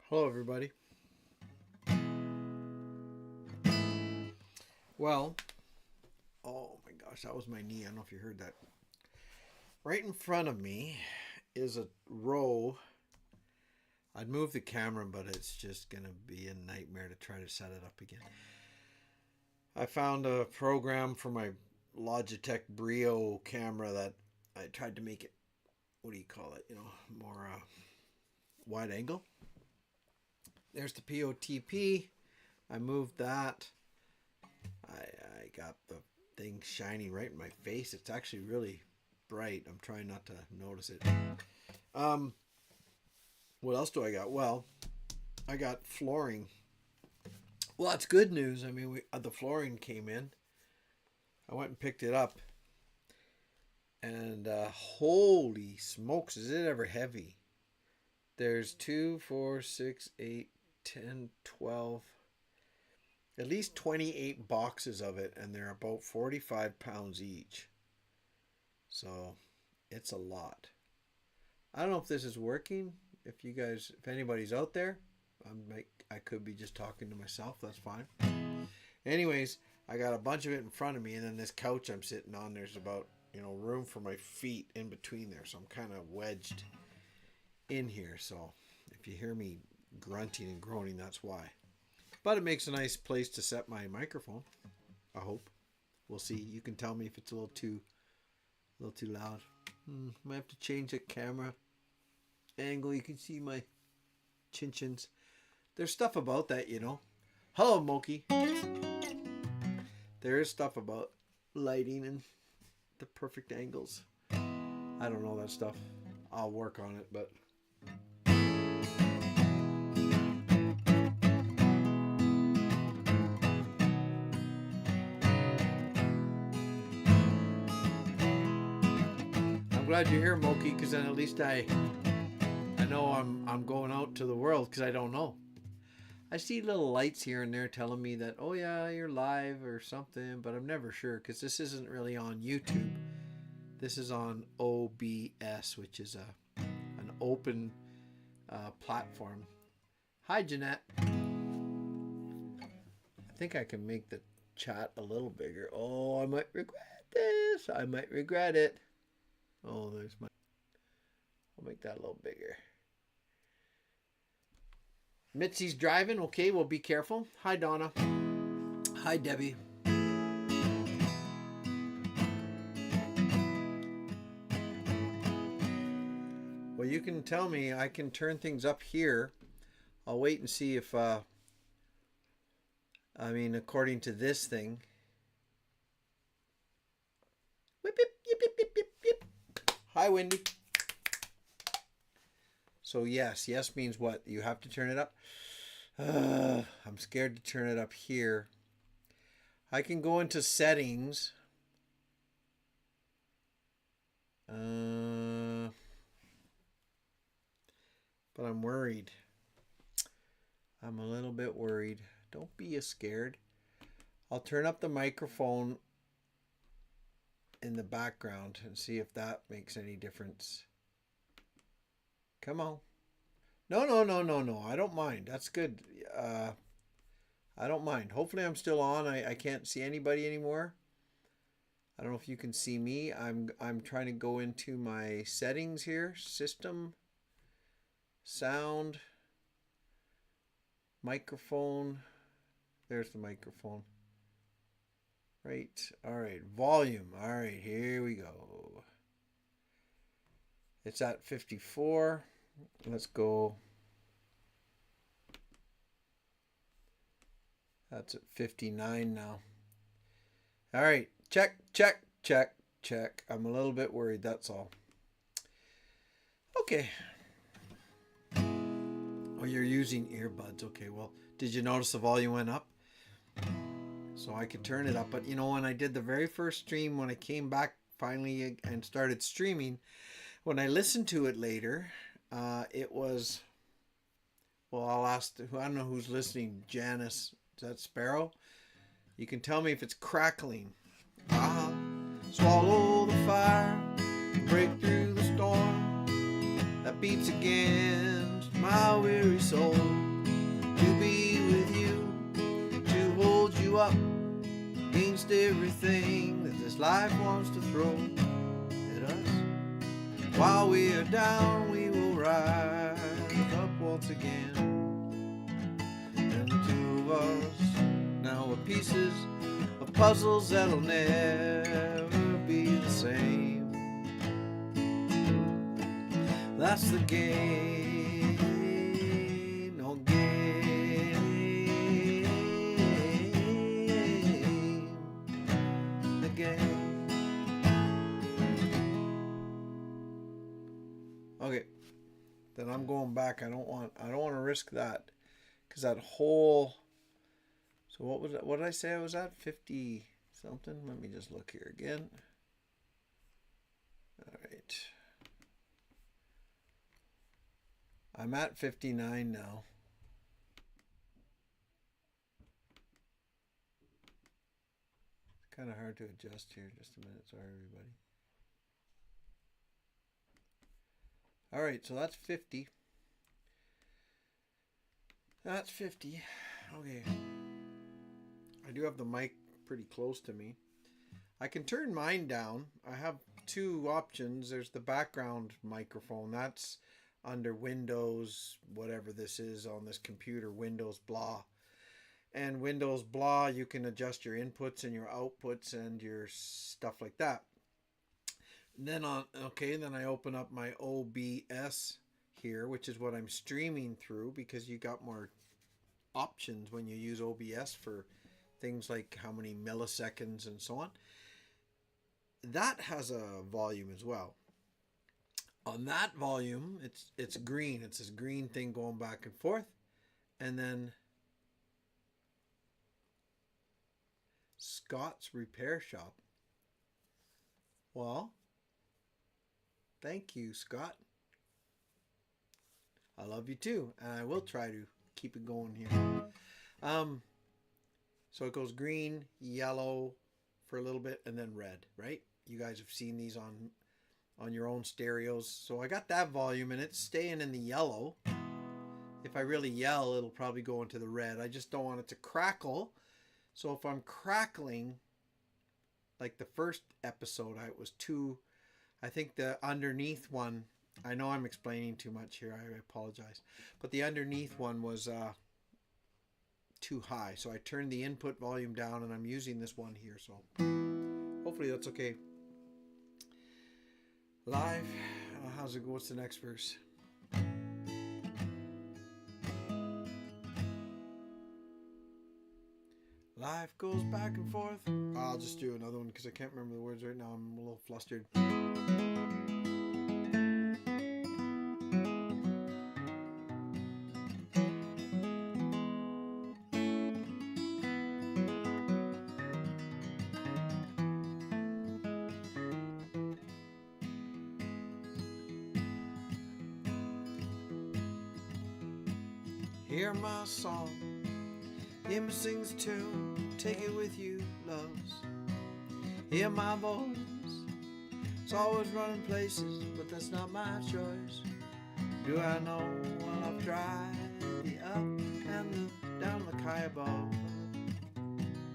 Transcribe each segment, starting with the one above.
Hello, everybody. Well, oh my gosh, that was my knee. I don't know if you heard that. Right in front of me is a row. I'd move the camera, but it's just going to be a nightmare to try to set it up again. I found a program for my Logitech Brio camera that I tried to make it, what do you call it, more wide angle. There's the POTP. I moved that. I got the thing shining right in my face. It's actually really bright. I'm trying not to notice it. What else do I got? Well, I got flooring. Well, that's good news. I mean, the flooring came in. I went and picked it up. And holy smokes, is it ever heavy? There's 2, 4, 6, 8, 10, 12, at least 28 boxes of it, and they're about 45 pounds each. So it's a lot. I don't know if this is working. If anybody's out there, I could be just talking to myself. That's fine. Anyways, I got a bunch of it in front of me, and then this couch I'm sitting on, there's about room for my feet in between there, so I'm kind of wedged in here. So if you hear me grunting and groaning, that's why. But it makes a nice place to set my microphone. I hope. We'll see. You can tell me if it's a little too loud. Might have to change the camera angle. You can see my chin-chins. There's stuff about that, Hello, Moki. There is stuff about lighting and the perfect angles. I don't know that stuff. I'll work on it, but I'm glad you're here, Moki, because then at least I know I'm going out to the world, because I don't know. I see little lights here and there telling me that, oh yeah, you're live or something, but I'm never sure, because this isn't really on YouTube. This is on OBS, which is an open platform. Hi, Jeanette. I think I can make the chat a little bigger. Oh, I might regret this. I might regret it. Oh, I'll make that a little bigger. Mitzi's driving. Okay, well, be careful. Hi, Donna. Hi, Debbie. Well, you can tell me. I can turn things up here. I'll wait and see if, according to this thing. Whip, whip, yip, yip, yip, yip, yip. Hi, Wendy. So yes means what? You have to turn it up? I'm scared to turn it up here. I can go into settings. But I'm worried. I'm a little bit worried. Don't be scared. I'll turn up the microphone in the background and see if that makes any difference. Come on. No. I don't mind. That's good. I don't mind. Hopefully I'm still on. I can't see anybody anymore. I don't know if you can see me. I'm trying to go into my settings here. System, sound, microphone. There's the microphone. Right. All right. Volume. All right. Here we go. It's at 54. Let's go. That's at 59 now. All right. Check. I'm a little bit worried. That's all. Okay. Oh, you're using earbuds. Okay. Well, did you notice the volume went up? So I could turn it up. But when I did the very first stream, when I came back finally and started streaming, when I listened to it later, it was, well, I'll ask, I don't know who's listening. Janice, is that Sparrow? You can tell me if it's crackling. Swallow the fire, break through the storm that beats against my weary soul. you up against everything that this life wants to throw at us. While we are down, we will rise up once again. And the two of us now are pieces of puzzles that'll never be the same. That's the game, no game, the game. Okay, then I'm going back. I don't want to risk that, because that whole. So what was that? What did I say I was at? 50 something. Let me just look here again. All right. I'm at 59 now. It's kind of hard to adjust here. Just a minute. Sorry, everybody. All right, so that's 50. That's 50. Okay. I do have the mic pretty close to me. I can turn mine down. I have two options. There's the background microphone. That's under Windows, whatever this is on this computer, Windows blah. And Windows blah, you can adjust your inputs and your outputs and your stuff like that. And then then I open up my OBS here, which is what I'm streaming through, because you got more options when you use OBS for things like how many milliseconds and so on. That has a volume as well. On that volume, it's green. It's this green thing going back and forth. And then Scott's Repair Shop. Well, thank you, Scott. I love you too. And I will try to keep it going here. So it goes green, yellow for a little bit, and then red, right? You guys have seen these on your own stereos. So I got that volume, and it's staying in the yellow. If I really yell, it'll probably go into the red. I just don't want it to crackle. So if I'm crackling, like the first episode, it was too, I think the underneath one, I know I'm explaining too much here, I apologize. But the underneath one was too high. So I turned the input volume down, and I'm using this one here. So hopefully that's okay. Live, how's it go? What's the next verse? Life goes back and forth. I'll just do another one because I can't remember the words right now. I'm a little flustered. Hear my song, hear me sing this tune, take it with you, loves. Hear my voice, it's always running places, but that's not my choice. Do I know? Well, I've tried the up and the down, the high above,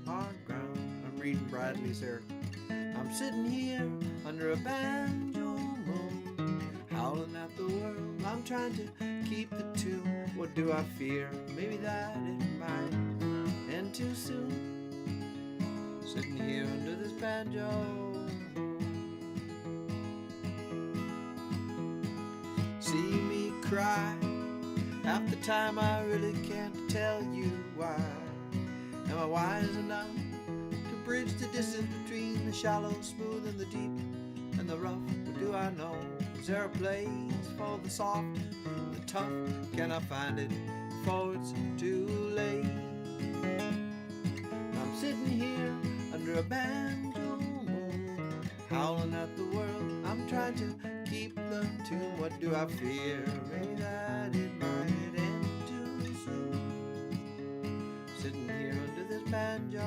hard ground. I'm reading Bradley's here. I'm sitting here under a banjo moon, howling at the world. I'm trying to keep the tune. What do I fear? Maybe that it might end too soon. Sitting here under this banjo. See me cry. Half the time I really can't tell you why. Am I wise enough to bridge the distance between the shallow, smooth, and the deep and the rough? What do I know? Is there a place for the soft, the tough? Can I find it before it's too late? I'm sitting here under a banjo moon, howling at the world. I'm trying to keep the tune. What do I fear? Maybe that it might end too soon. Sitting here under this banjo.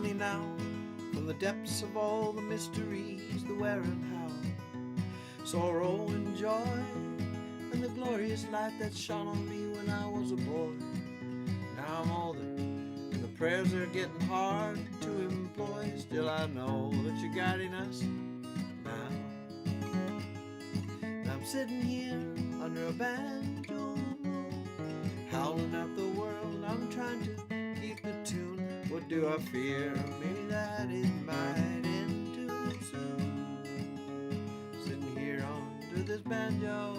me now, from the depths of all the mysteries, the where and how, sorrow and joy, and the glorious light that shone on me when I was a boy. Now I'm older, and the prayers are getting hard to employ. Still I know that you're guiding us now. And I'm sitting here under a banjo, howling at the world. I'm trying to keep the tune. What do I fear? Maybe that it might end too soon. Sitting here under this banjo,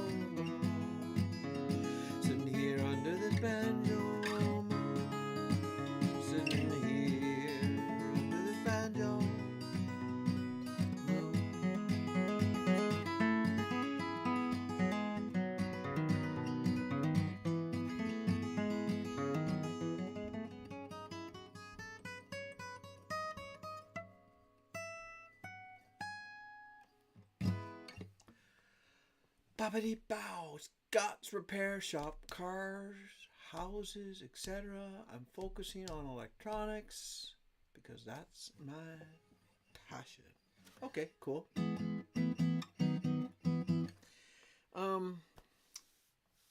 sitting here under this banjo, sitting here under this banjo. Boppity bow, Scott's repair shop, cars, houses, etc. I'm focusing on electronics because that's my passion. Okay, cool.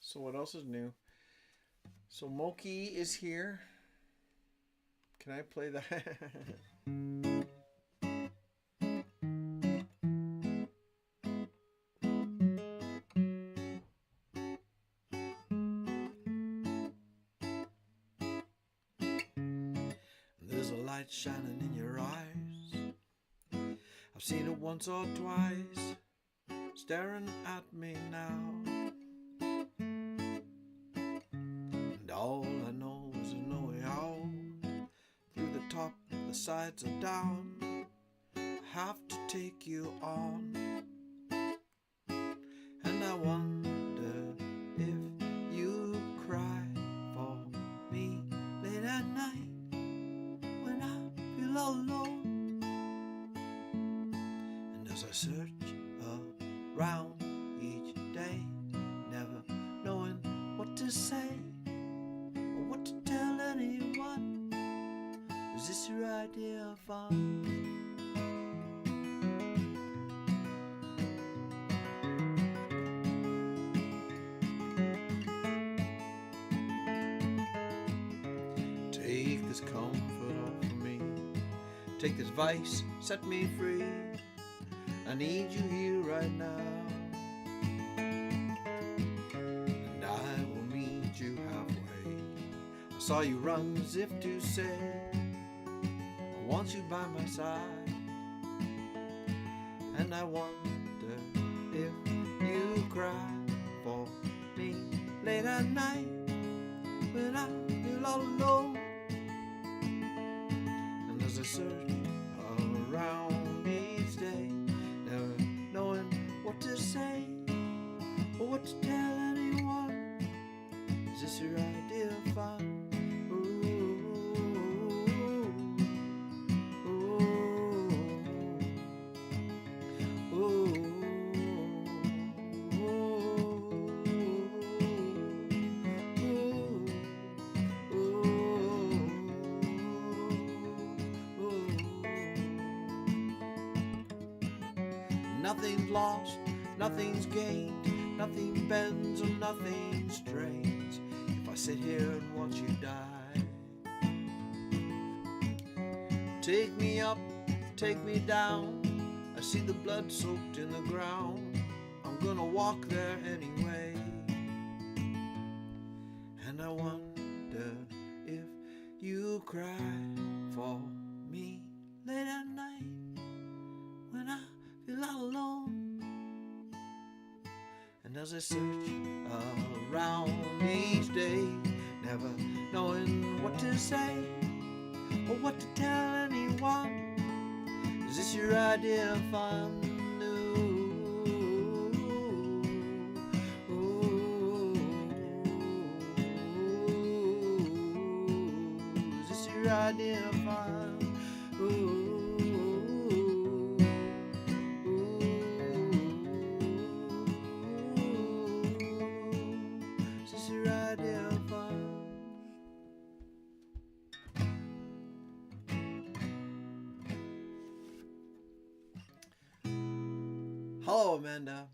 So what else is new? So Moki is here. Can I play that? There's a light shining in your eyes. I've seen it once or twice, staring at me now. And all I know is there's no way out. Through the top, the sides are down. I have to take you on. And I wonder if you cry for me late at night when I feel all alone. And as I search around each day, never knowing what to say or what to tell anyone, is this your idea of fun? Take this comfort off of me. Take this vice, set me free. I need you here right now. And I will meet you halfway. I saw you run as if to say, I want you by my side. And I wonder if you cry for me late at night when I feel all alone. And as I search around each day, never knowing what to say or what to tell anyone, is this your idea of fun? Nothing's lost, nothing's gained, nothing bends or nothing strains if I sit here and watch you die. Take me up, take me down, I see the blood soaked in the ground. I'm gonna walk there anyway. And I wonder if you cry for me late at night when I feel all alone. And as I search around each day, never knowing what to say or what to tell anyone, is this your idea of fun? Is this your idea of fun? Is this your idea of fun? Hello, Amanda.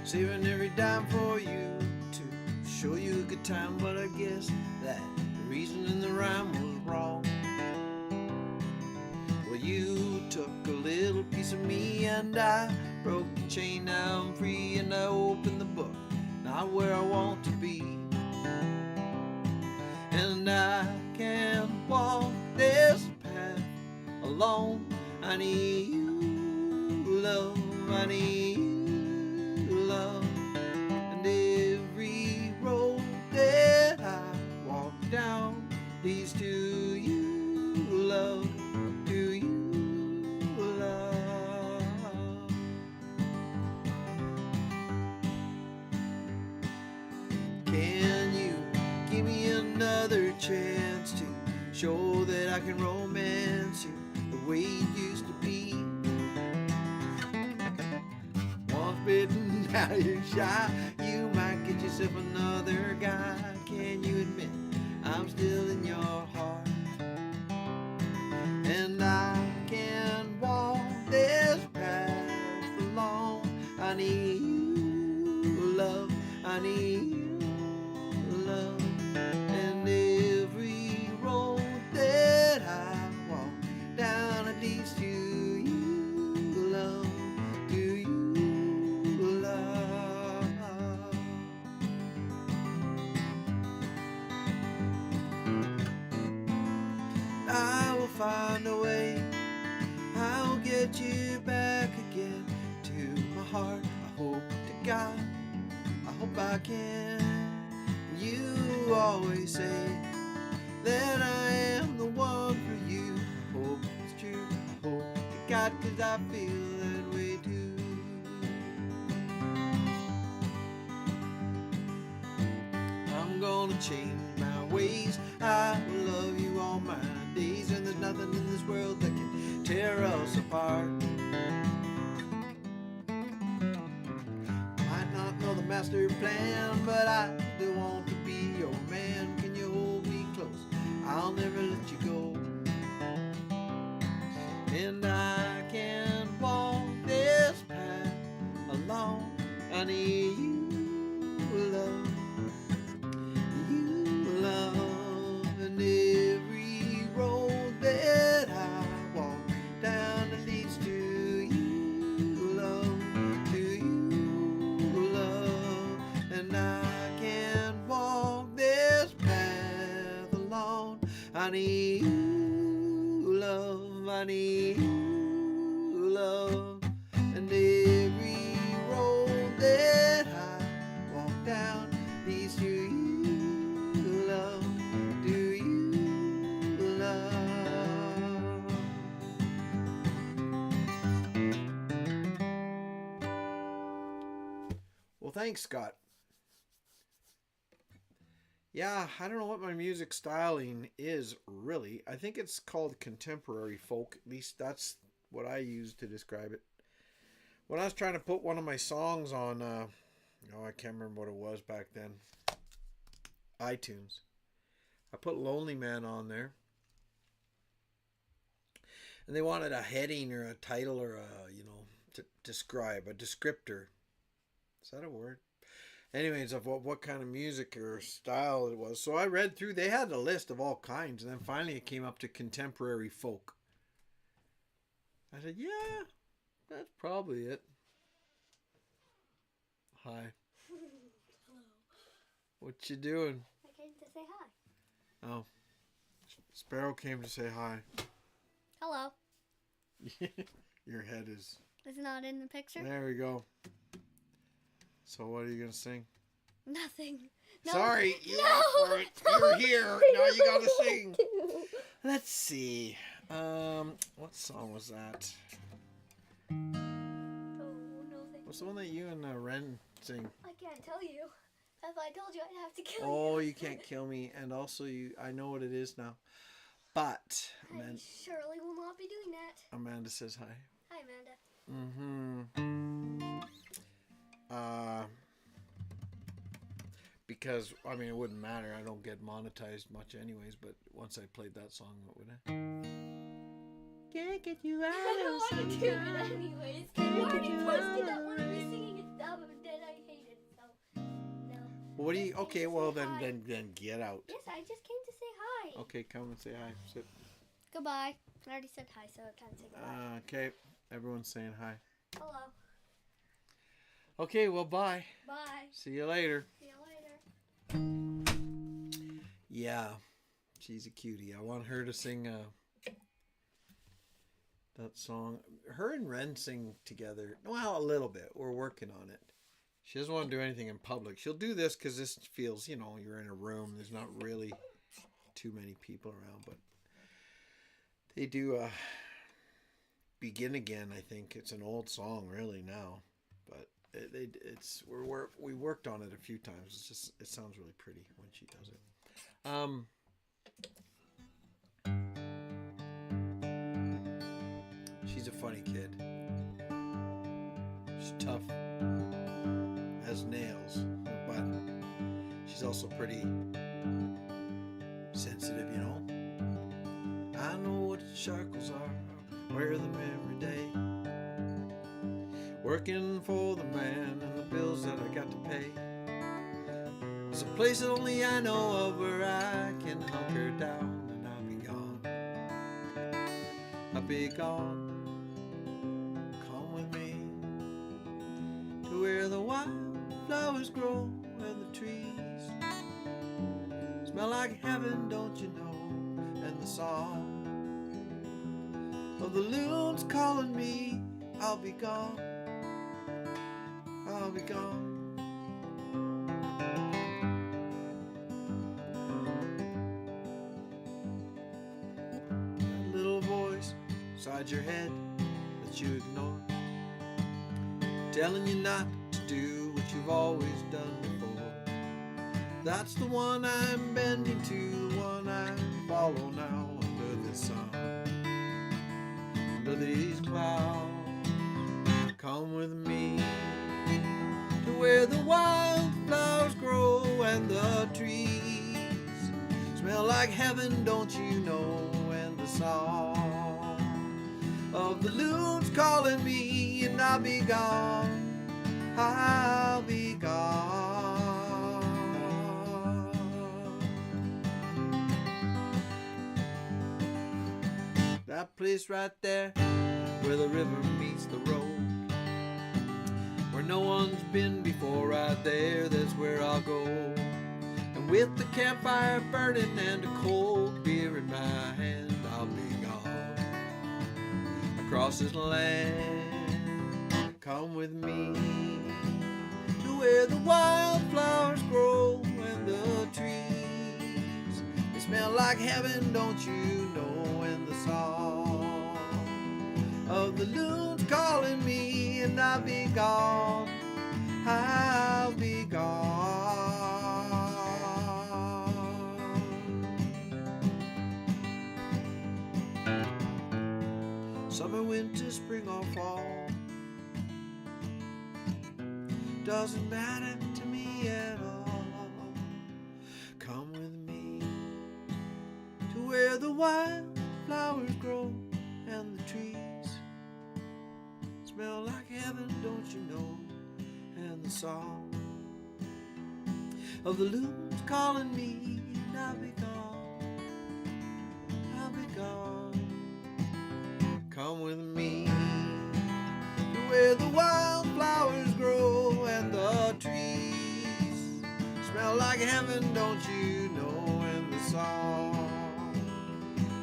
Saving every dime for you to show you a good time, but I guess that the reason in the rhyme was wrong. Well, you took a little piece of me and I broke the chain. Now I'm free and I open the book, not where I want to be. And I can't walk this path alone. I need you, love, I need you. Love. And every road that I walk down leads to you, love, to you, love. Can you give me another chance to show that I can romance you the way it used to be? Once bitten, now you're shy. You might get yourself another guy. Can you admit I'm still in your heart? And I can't walk this path alone. I need you, love. I need you, love. And every road that I walk down, it leads to you, love, to you. I will find a way. I will get you back again to my heart. I hope to God, I hope I can. You always say that I am the one for you. I hope it's true. I hope to God, 'cause I feel that way too. I'm gonna change my ways. I will love you all my days, and there's nothing in this world that can tear us apart. Might not know the master plan, but I still want to be your man. Can you hold me close? I'll never let you go. And I can't walk this path alone. I need you, love. And every road that I walk down, it leads to you, love, to you, love. And I can't walk this path alone. I need you, love, I need you, love. And every road that I walk down leads to you. Well, thanks, Scott. Yeah, I don't know what my music styling is really. I think it's called contemporary folk. At least that's what I use to describe it. When I was trying to put one of my songs on, I can't remember what it was back then, iTunes. I put Lonely Man on there. And they wanted a heading or a title or to describe, a descriptor. Is that a word? Anyways, of what kind of music or style it was. So I read through. They had a list of all kinds. And then finally it came up to contemporary folk. I said, yeah, that's probably it. Hi. Hello. What you doing? I came to say hi. Oh. Sparrow came to say hi. Hello. Your head is... It's not in the picture? There we go. So what are you gonna sing? Nothing. No. Sorry, you No. asked for it. You're here. Now you gotta sing. To. Let's see. What song was that? Oh, no thank What's the one that you and Ren sing? I can't tell you. If I told you, I'd have to kill Oh, you. you can't kill me. And also, I know what it is now. But I surely will not be doing that. Amanda says hi. Hi, Amanda. Because, I mean, it wouldn't matter. I don't get monetized much anyways, but once I played that song, what would I? Can't get you out I don't of want to do it anyways. You already posted that one of me singing it that I hated, so no. What do you? Okay, well then Hi. get out. Yes, I just came to say hi. Okay, come and say hi. Sit. Goodbye. I already said hi, so I can't say goodbye. Okay, everyone's saying hi. Hello. Okay, well, bye. Bye. See you later. See you later. Yeah, she's a cutie. I want her to sing that song. Her and Ren sing together. Well, a little bit. We're working on it. She doesn't want to do anything in public. She'll do this because this feels, you're in a room. There's not really too many people around, but they do Begin Again. I think it's an old song really now, but we worked on it a few times. It sounds really pretty when she does it. She's a funny kid. She's tough as nails, but she's also pretty sensitive, I know what the shackles are, wear them every day. Working for the man and the bills that I got to pay. There's a place that only I know of where I can hunker down and I'll be gone. I'll be gone. Come with me to where the wildflowers grow and the trees smell like heaven, don't you know? And the song of the loons calling me. I'll be gone. I'll be gone. That little voice inside your head that you ignore, telling you not to do what you've always done before. That's the one I'm bending to, the one I follow now under this sun, under these clouds. Come with me to where the wildflowers grow and the trees smell like heaven, don't you know? And the song of the loons calling me, and I'll be gone, I'll be gone. That place right there where the river meets the road, where no one's been before, right there, that's where I'll go. And with the campfire burning and a cold beer in my hand, I'll be gone across this land. Come with me to where the wildflowers grow and the trees, they smell like heaven, don't you know? And the song of the loons calling me, and I'll be gone, I'll be gone. Summer, winter, spring or fall, doesn't matter to me at all. Come with me to where the wildflowers grow and the trees smell like heaven, don't you know? And the song of the loons calling me, and I'll be gone, I'll be gone. Come with me to where the wildflowers grow and the trees smell like heaven, don't you know? And the song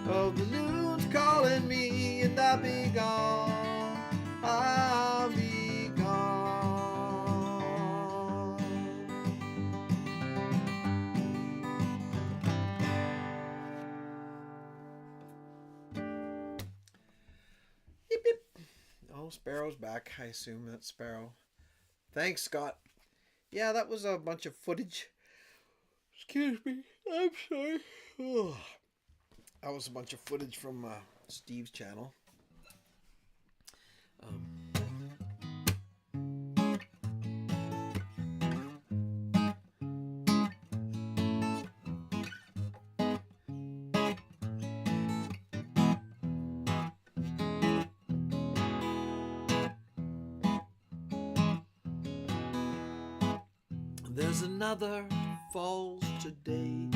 of the loons calling me, and I'll be gone, I'll be gone. Oh, Sparrow's back. I assume that's Sparrow. Thanks, Scott. Yeah, that was a bunch of footage. Excuse me. I'm sorry. Oh. That was a bunch of footage from Steve's channel. There's another falls today.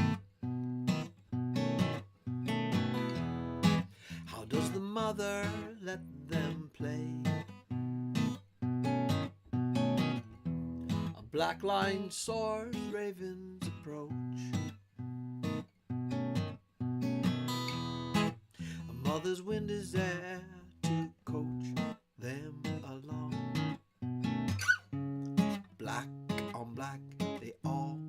How does the mother let them play? A black line soars, ravens approach. A mother's wind is there to coach them along. Black on black, they all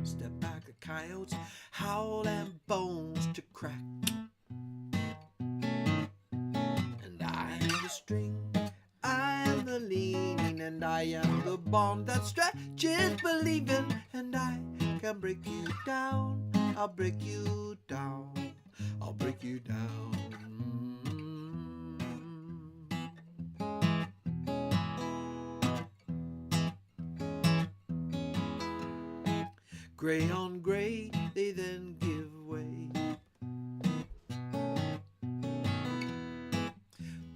step back. The coyotes howl and bones to crack. And I am the string, I am the leaning, and I am the bond that stretches believing. And I can break you down, I'll break you down, I'll break you down. Gray on gray, they then give way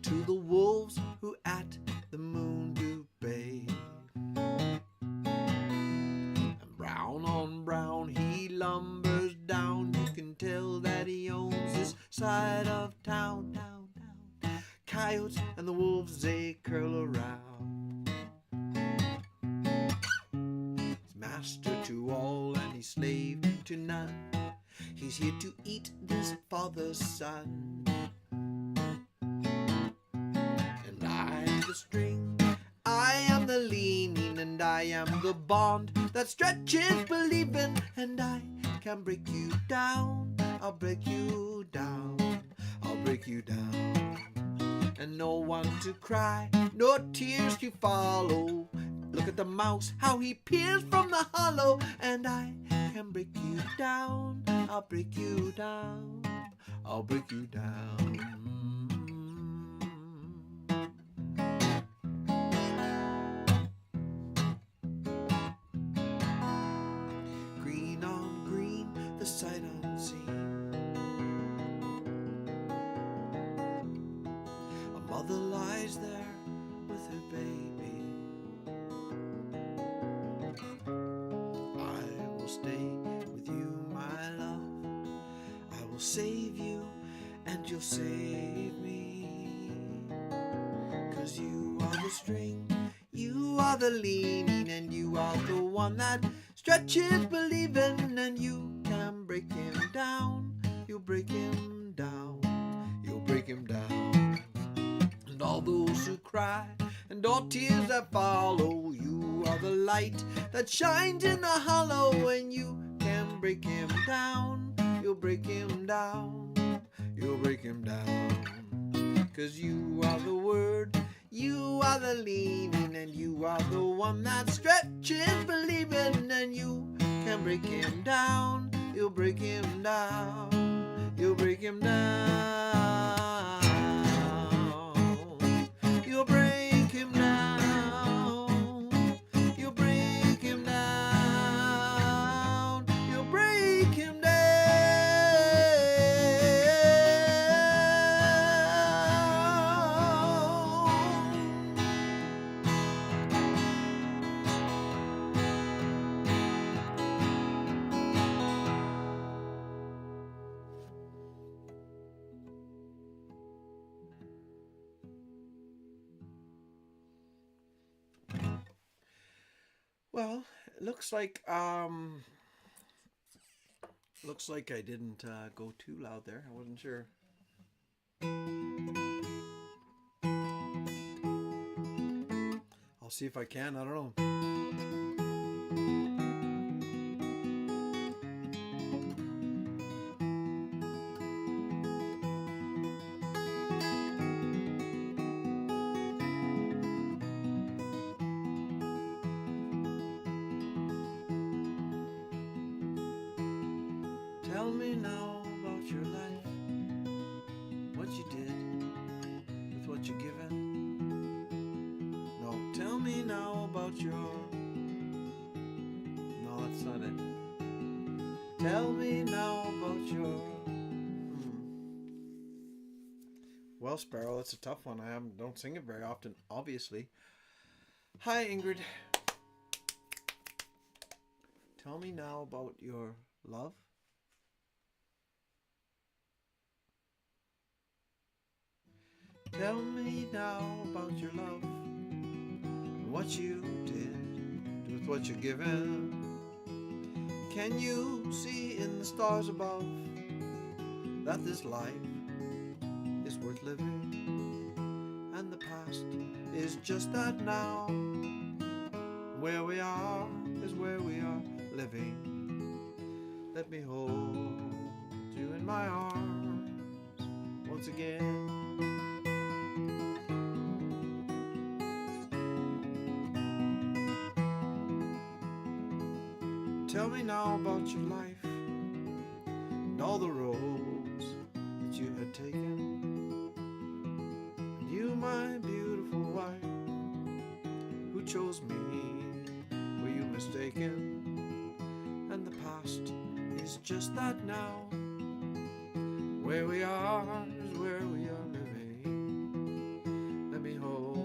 to the wolves who at the moon do bay. And brown on brown he lumbers down. You can tell that he owns this side of town, down, down. Coyotes and the wolves, they curl around. He's master to all and he's slave to none. He's here to eat this father's son. And I am the string, I am the leaning, and I am the bond that stretches believing. And I can break you down, I'll break you down, I'll break you down. And no one to cry, no tears to follow. Look at the mouse, how he peers from the hollow. And I can break you down, I'll break you down, I'll break you down. Green on green, the sight unseen. A mother lies there with her baby. I will stay with you, my love. I will save you and you'll save me. 'Cause you are the string, you are the leaning, and you are the one that stretches believing. And you can break him down, you'll break him down, you'll break him down. And all those who cry and all tears that follow, you are the light that shines in the hollow. And you can break him down, you'll break him down, you'll break him down. 'Cause you are the word, you are the leaning, and you are the one that stretches believing. And you can break him down, you'll break him down, you'll break him down, you'll break him down, you'll break him down, you'll break him down. Well, it looks like I didn't go too loud there. I wasn't sure. I'll see if I can. I don't know. me now about your... No, that's not it. Tell me now about your... Well, Sparrow, that's a tough one. I don't sing it very often, obviously. Hi, Ingrid. Tell me now about your love. Tell me now about your love. What you did with what you're given. Can you see in the stars above that this life is worth living? And the past is just that now. Where we are is where we are living. Let me hold you in my arms once again. Tell me now about your life and all the roads that you had taken. And you, my beautiful wife, who chose me, were you mistaken? And the past is just that now. Where we are is where we are living. Let me hold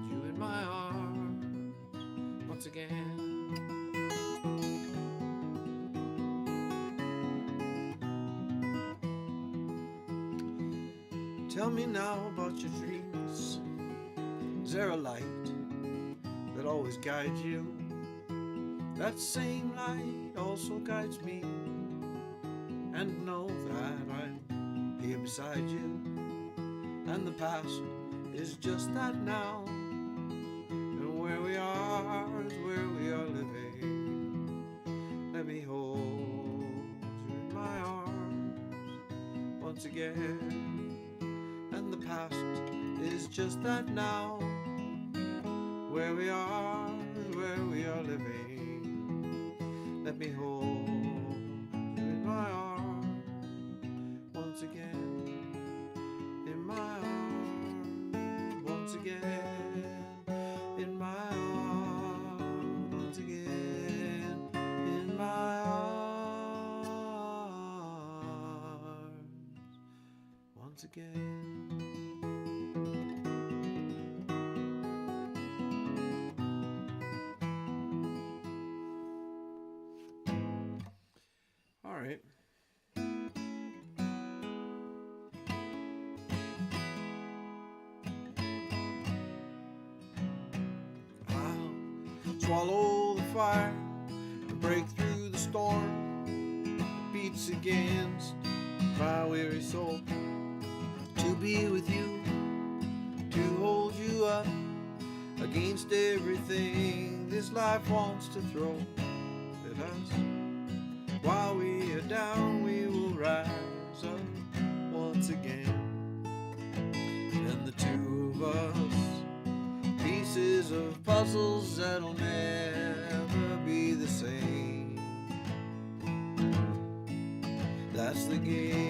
you in my arms once again. Tell me now about your dreams. Is there a light that always guides you? That same light also guides me. And know that I'm here beside you. And the past is just that now. And where we are is where we are living. Let me hold you in my arms once again. And the past is just that now. Where we are is where we are living. Let me hold you in my arms once again. In my arms once again. In my arms once again. In my arms once again. All right. I'll swallow the fire and break through the storm that beats against my weary soul. To be with you, to hold you up against everything this life wants to throw at us. While we are down, we will rise up once again. And the two of us, pieces of puzzles that'll never be the same. That's the game.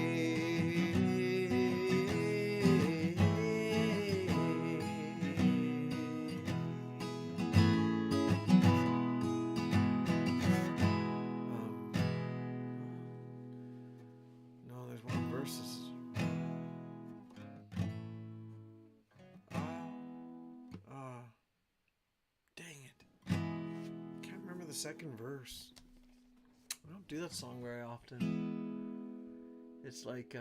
No, there's one verses. Dang it. Can't remember the second verse. I don't do that song very often. It's like,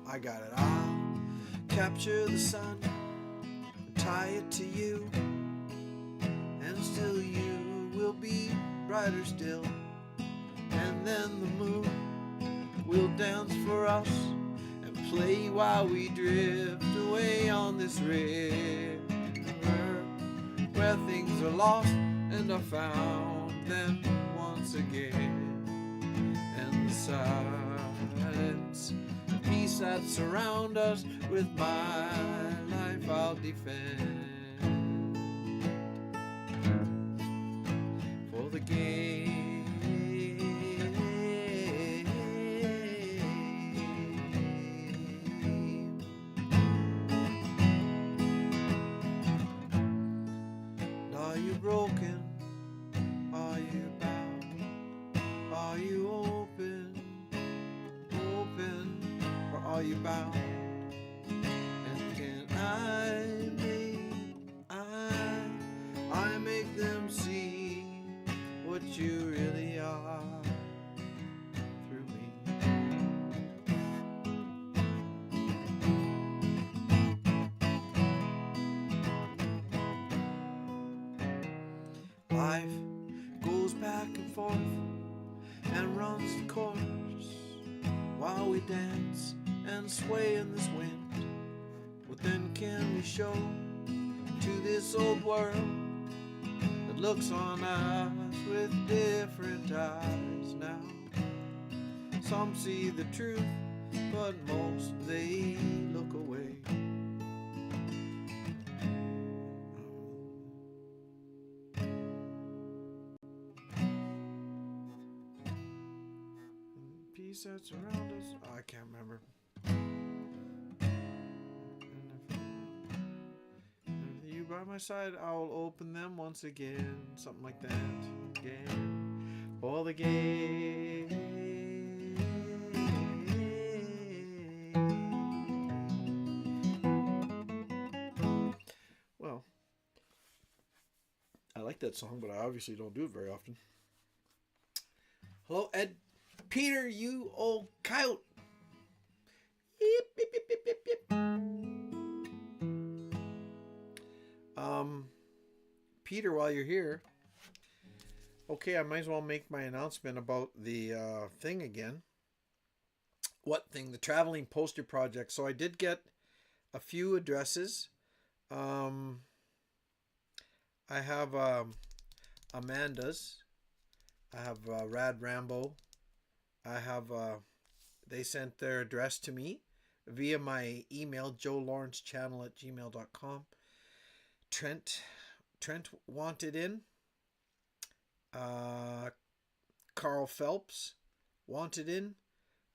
I got it. I'll capture the sun and tie it to you, and still you will be brighter still. And then the moon will dance for us and play while we drift away on this river, where things are lost and I found them once again. And the silence, peace that surround us, with my life I'll defend. For the game you bound? And can I make them see what you really are through me? Life goes back and forth and runs the course while we dance and sway in this wind. What then can we show to this old world that looks on us with different eyes now? Some see the truth, but most they look away. Peace that's around us. Oh, I can't remember. And if you by my side, I'll open them once again. Something like that. Again. For the game. Well, I like that song, but I obviously don't do it very often. Hello, Ed. Peter, you old coyote. Yip, yip, yip, yip, yip, yip. Peter, while you're here, okay, I might as well make my announcement about the thing again. What thing? The traveling poster project. So I did get a few addresses. I have Amanda's. I have Rad Rambo. I have they sent their address to me via my email, joelawrencechannel@gmail.com. Trent wanted in. Carl Phelps wanted in.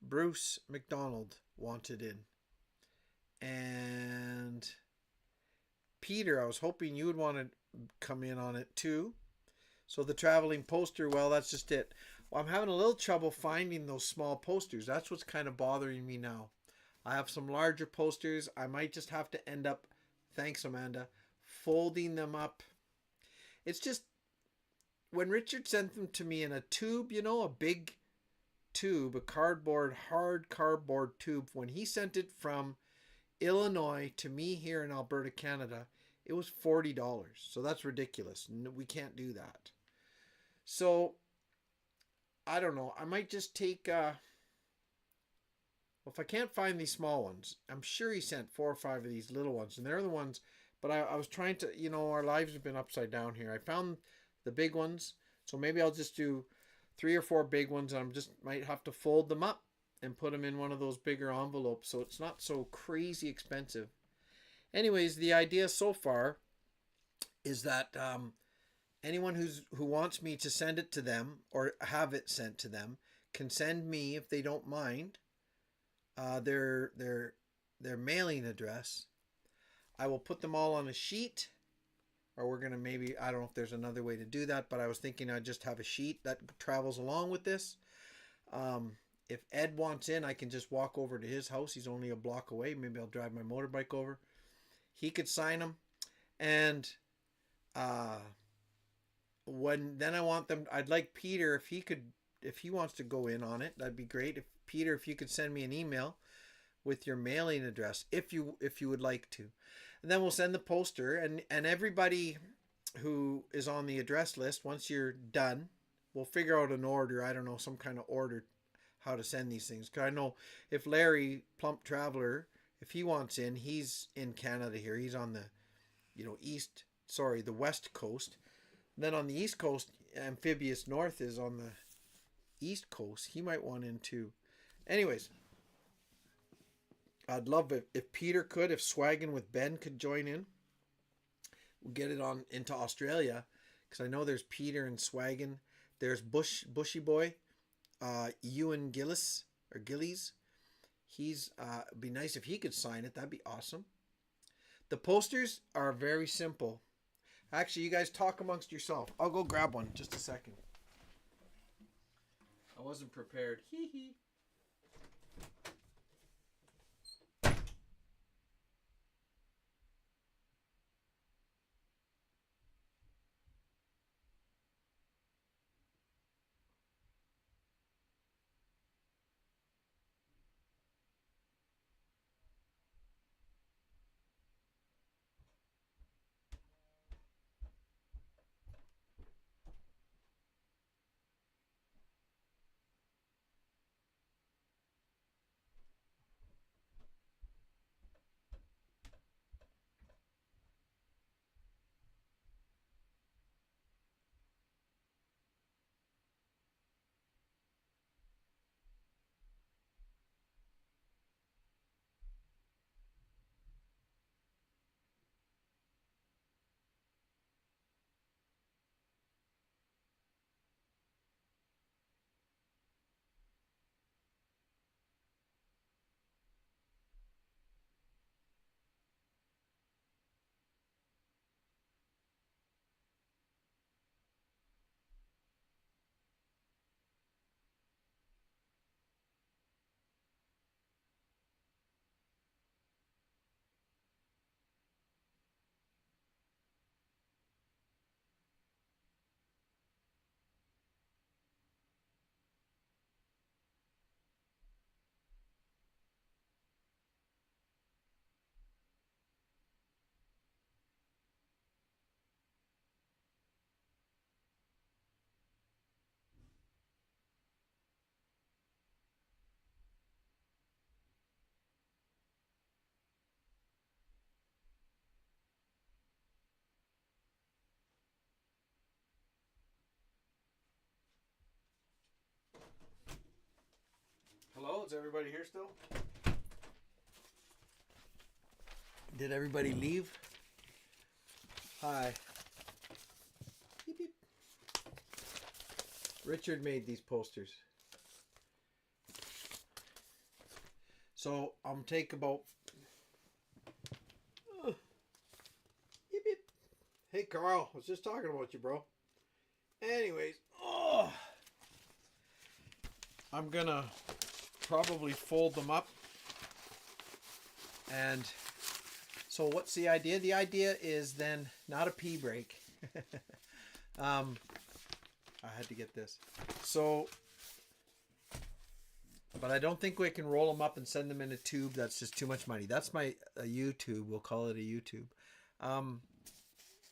Bruce McDonald wanted in. And Peter, I was hoping you would want to come in on it too. So the traveling poster, well, that's just it. Well, I'm having a little trouble finding those small posters. That's what's kind of bothering me now. I have some larger posters. I might just have to end up, thanks Amanda, folding them up. It's just, when Richard sent them to me in a tube, you know, a big tube, a hard cardboard tube, when he sent it from Illinois to me here in Alberta, Canada, it was $40. So that's ridiculous. We can't do that. So, I don't know. I might just take, well, if I can't find these small ones, I'm sure he sent 4 or 5 of these little ones. And they're the ones, but I was trying to, you know, our lives have been upside down here. I found the big ones. So maybe I'll just do 3 or 4 big ones. And I just might have to fold them up and put them in one of those bigger envelopes. So it's not so crazy expensive. Anyways, the idea so far is that anyone who wants me to send it to them or have it sent to them can send me, if they don't mind, their mailing address. I will put them all on a sheet, or we're gonna maybe, I don't know if there's another way to do that, but I was thinking I'd just have a sheet that travels along with this. If Ed wants in, I can just walk over to his house. He's only a block away. Maybe I'll drive my motorbike over. He could sign them, and then I want them. I'd like Peter, if he wants to go in on it, that'd be great. If you could send me an email with your mailing address, if you would like to, and then we'll send the poster, and everybody who is on the address list, once you're done, we'll figure out an order. I don't know, some kind of order, how to send these things. Because I know if Larry Plump Traveler, if he wants in, he's in Canada here. He's on the, the west coast. Then on the east coast, Amphibious North is on the east coast. He might want in too. Anyways, I'd love it if Peter could, if Swaggin' with Ben could join in. We'll get it on into Australia, because I know there's Peter and Swaggin'. There's Bushy Boy, Ewan Gillis or Gillies. He's it'd be nice if he could sign it. That'd be awesome. The posters are very simple. Actually, you guys talk amongst yourself. I'll go grab one. Just a second. I wasn't prepared. Hee hee. Hello, is everybody here still? Did everybody leave? Hi. Beep, beep. Richard made these posters. So I'm take about beep, beep. Hey Carl, I was just talking about you, bro. Anyways, I'm gonna probably fold them up. And so what's the idea? The idea is then not a pee break. I had to get this. So, but I don't think we can roll them up and send them in a tube. That's just too much money. That's a YouTube. We'll call it a YouTube. Do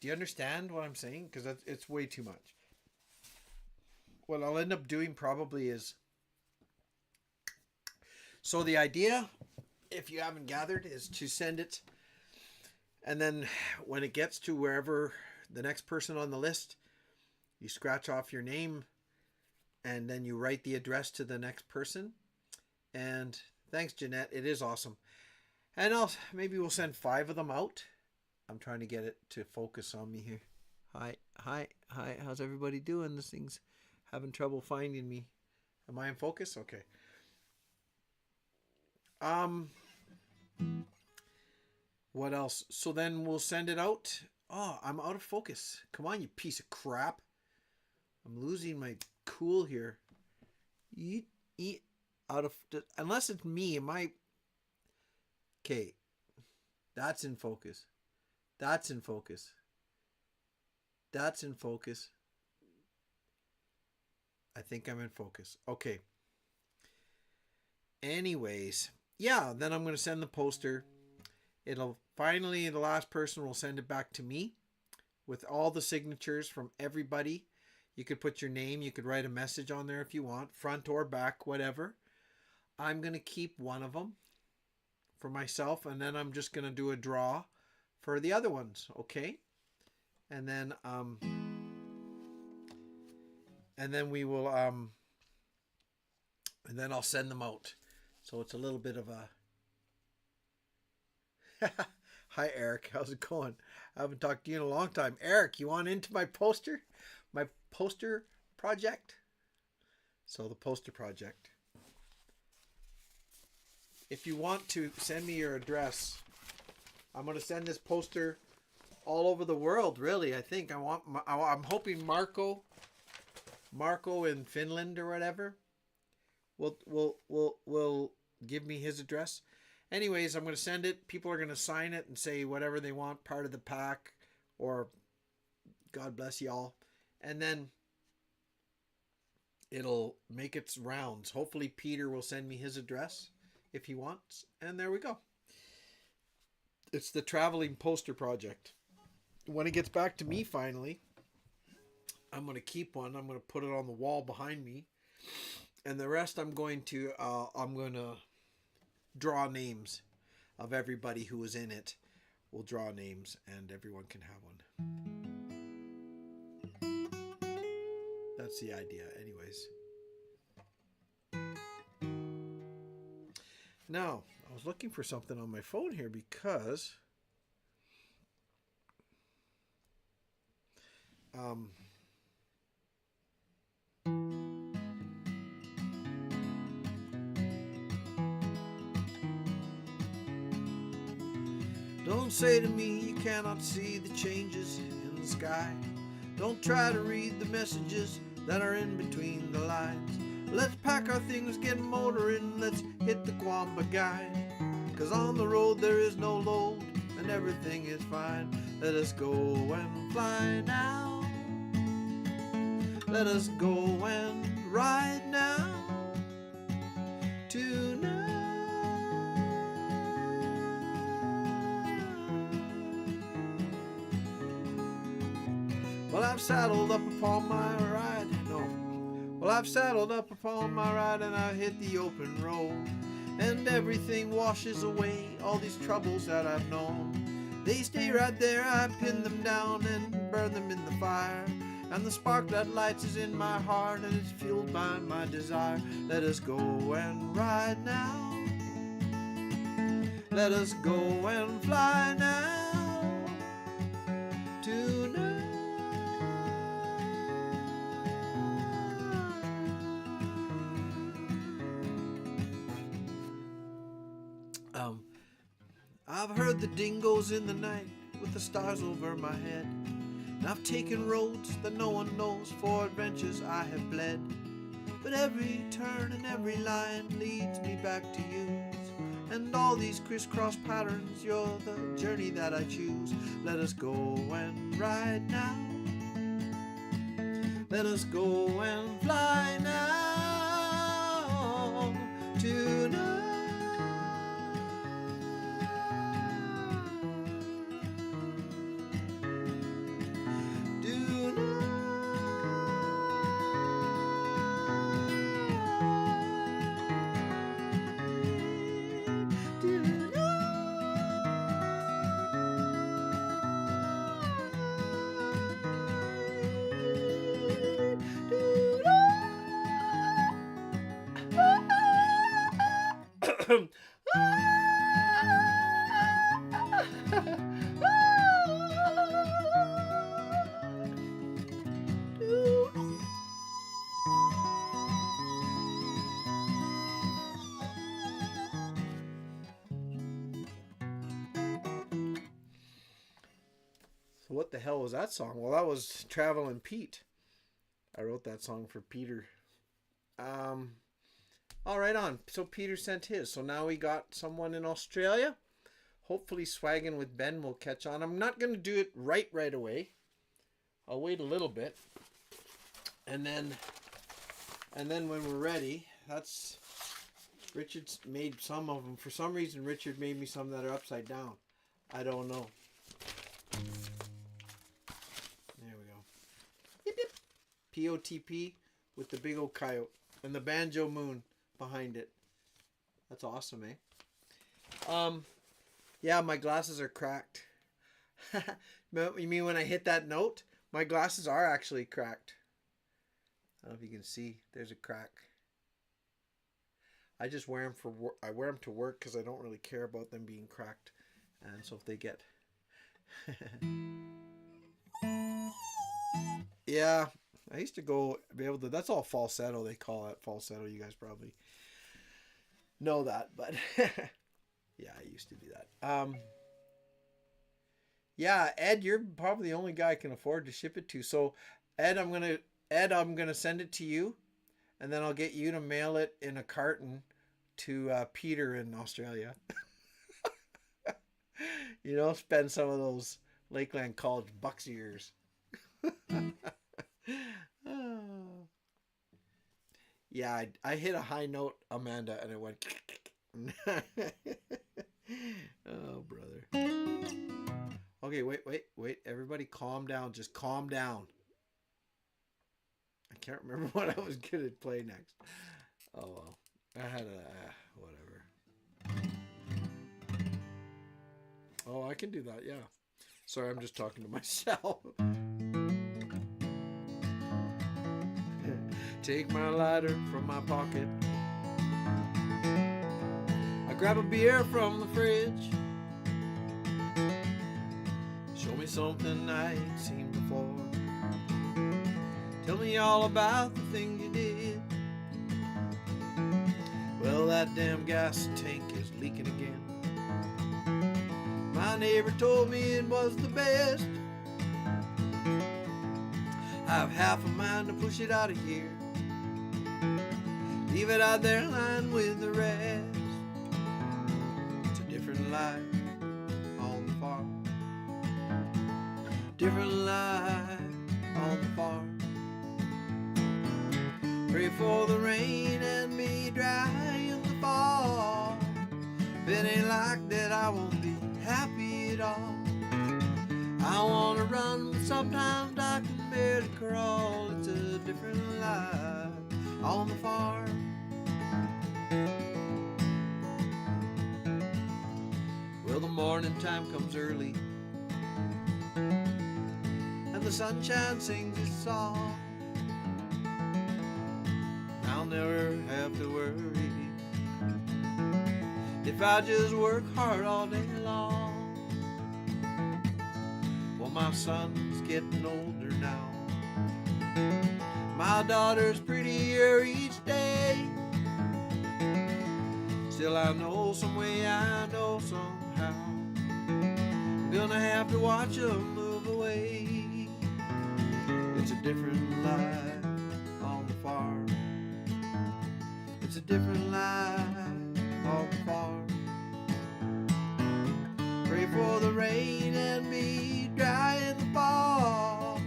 you understand what I'm saying? Because it's way too much. What I'll end up doing probably is... So the idea, if you haven't gathered, is to send it. And then when it gets to wherever the next person on the list, you scratch off your name and then you write the address to the next person. And thanks, Jeanette. It is awesome. And maybe we'll send 5 of them out. I'm trying to get it to focus on me here. Hi. How's everybody doing? This thing's having trouble finding me. Am I in focus? Okay. What else? So then we'll send it out. Oh, I'm out of focus. Come on, you piece of crap. I'm losing my cool here. Unless it's me, am I... Okay. That's in focus. That's in focus. That's in focus. I think I'm in focus. Okay. Anyways. Yeah, then I'm going to send the poster. It'll finally, the last person will send it back to me with all the signatures from everybody. You could put your name. You could write a message on there if you want, front or back, whatever. I'm going to keep one of them for myself, and then I'm just going to do a draw for the other ones, okay? And then we will and then I'll send them out. So it's a little bit of a... Hi, Eric. How's it going? I haven't talked to you in a long time. Eric, you want into my poster? My poster project? So the poster project. If you want to send me your address, I'm going to send this poster all over the world, really. I think I'm hoping Marco in Finland or whatever will give me his address. Anyways, I'm going to send it. People are going to sign it and say whatever they want, part of the pack, or God bless y'all. And then it'll make its rounds. Hopefully Peter will send me his address if he wants. And there we go. It's the traveling poster project. When it gets back to me finally, I'm going to keep one. I'm going to put it on the wall behind me. And the rest I'm going to draw names of everybody who was in it. We'll draw names and everyone can have one. That's the idea anyways. Now, I was looking for something on my phone here because don't say to me you cannot see the changes in the sky. Don't try to read the messages that are in between the lines. Let's pack our things, get motoring, let's hit the Quamba guide. 'Cause on the road there is no load and everything is fine. Let us go and fly now. Let us go and ride now. Tonight. Well, I've saddled up upon my ride. Well, I've saddled up upon my ride and I hit the open road. And everything washes away all these troubles that I've known. They stay right there, I pin them down and burn them in the fire. and the spark that lights is in my heart, and it's fueled by my desire. Let us go and ride now. Let us go and fly now. Tonight. I've heard the dingoes in the night with the stars over my head. And I've taken roads that no one knows, for adventures I have bled. But every turn and every line leads me back to you. And all these crisscross patterns, you're the journey that I choose. Let us go and ride now. Let us go and fly now. Tonight. So what the hell was that song? Well, that was Travelin' Pete. I wrote that song for Peter. All right on. So Peter sent his. So now we got someone in Australia. Hopefully Swaggin' with Ben will catch on. I'm not going to do it right away. I'll wait a little bit. And then when we're ready, that's... Richard's made some of them. For some reason, Richard made me some that are upside down. I don't know. There we go. Yip, yip. POTP with the big old coyote and the banjo moon behind it. That's awesome, eh? Yeah, my glasses are cracked. You mean when I hit that note? My glasses are actually cracked. I don't know if you can see. There's a crack. I just wear them for work. I wear them to work because I don't really care about them being cracked. And so if they get... Yeah, I used to be able to... That's all falsetto. They call it falsetto. You guys probably know that. But yeah, I used to do that. Yeah, Ed, you're probably the only guy I can afford to ship it to. So Ed, I'm gonna send it to you, and then I'll get you to mail it in a carton to Peter in Australia. You know, spend some of those Lakeland College bucks years. Yeah, I hit a high note, Amanda, and it went... Oh, brother. Okay, wait. Everybody calm down. Just calm down. I can't remember what I was going to play next. Oh, well. I had whatever. Oh, I can do that, yeah. Sorry, I'm just talking to myself. Take my lighter from my pocket. I grab a beer from the fridge. Show me something I ain't seen before. Tell me all about the thing you did. Well, that damn gas tank is leaking again. My neighbor told me it was the best. I have half a mind to push it out of here. Leave it out there lying with the rest. It's a different life on the farm. Different life on the farm. Pray for the rain and be dry in the fall. If it ain't like that, I won't be happy at all. I wanna run, but sometimes I can barely crawl. It's a different life on the farm. Well, the morning time comes early, and the the sunshine sings its song. I'll never have to worry if I just work hard all day long. Well, my son's getting older now. My daughter's prettier each day. Still I know some way, I know somehow I'm gonna have to watch them move away. It's a different life on the farm. It's a different life on the farm. Pray for the rain and be dry in the fall.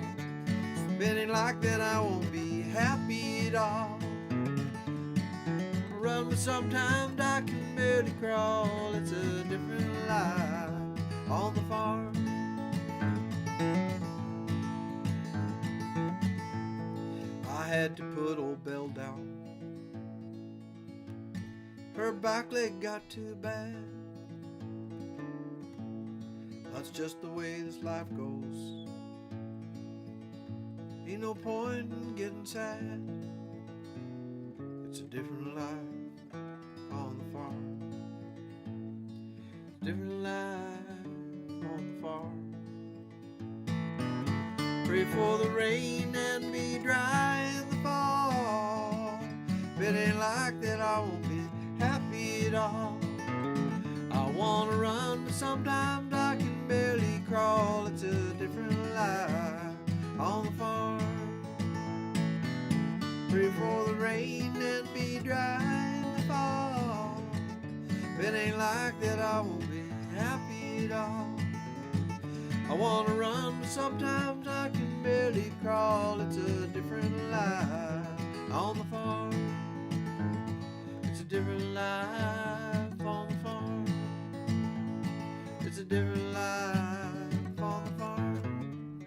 If it ain't like that, I won't be happy at all. I run, but sometimes I can barely crawl. It's a different life on the farm. I had to put old Belle down. Her back leg got too bad. That's just the way this life goes. Ain't no point in getting sad. It's a different life on the farm. Different life on the farm. Pray for the rain and be dry in the fall. If it ain't like that, I won't be happy at all. I wanna run, but sometimes I can barely crawl. It's a different life on the farm. Pray for the rain and be dry in the fall. If it ain't like that, I won't be happy at all. I wanna run, but sometimes I can barely crawl. It's a different life on the farm. It's a different life on the farm. It's a different life on the farm.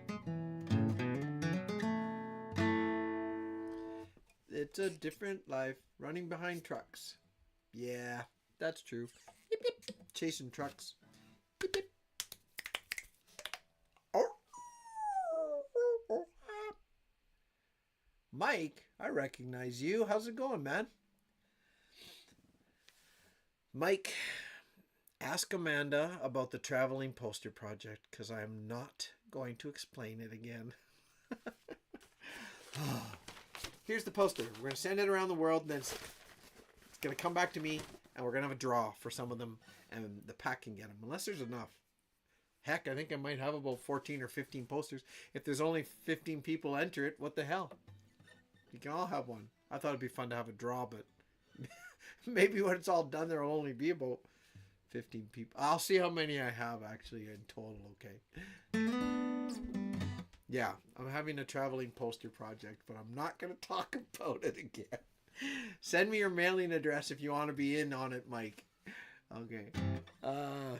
It's a different life running behind trucks. Yeah, that's true. Beep, beep. Chasing trucks. Beep, beep. Mike, I recognize you. How's it going, man? Mike, ask Amanda about the traveling poster project, because I'm not going to explain it again. Here's the poster. We're going to send it around the world, and then it's going to come back to me, and we're going to have a draw for some of them, and the pack can get them, unless there's enough. Heck, I think I might have about 14 or 15 posters. If there's only 15 people enter it, what the hell? You can all have one. I thought it'd be fun to have a draw, but maybe when it's all done, there'll only be about 15 people. I'll see how many I have actually in total, okay? Yeah, I'm having a traveling poster project, but I'm not going to talk about it again. Send me your mailing address if you want to be in on it, Mike. Okay.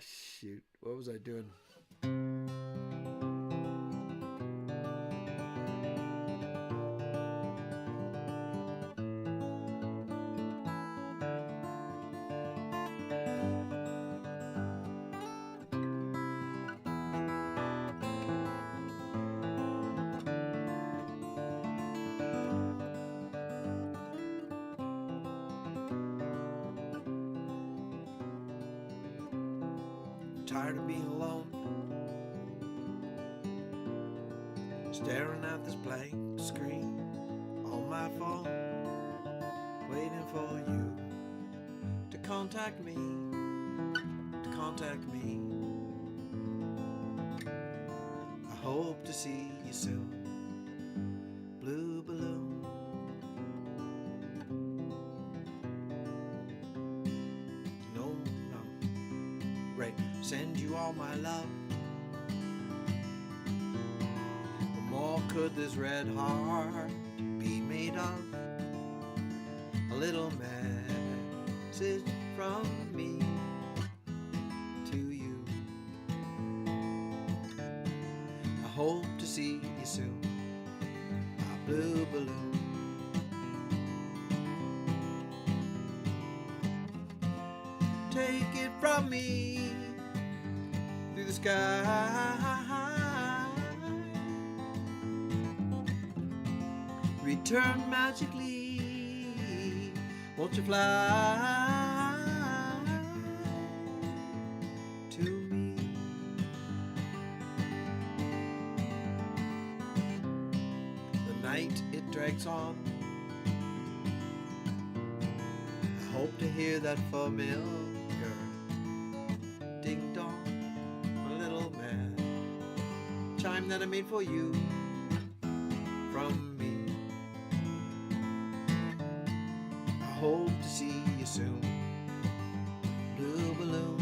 Shoot. What was I doing? Tired of being alone, staring at this blank screen on my phone, waiting for you to contact me, I hope to see you soon. Blue balloon. No. Right. Send you all my love. What more could this red heart be made of? A little message from me to you. I hope to see you soon. My blue balloon. Take it from me through the sky. return magically. Won't you fly to me? The night it drags on. I hope to hear that familiar ding dong, a little man chime that I made for you from me. I hope to see you soon, blue balloon.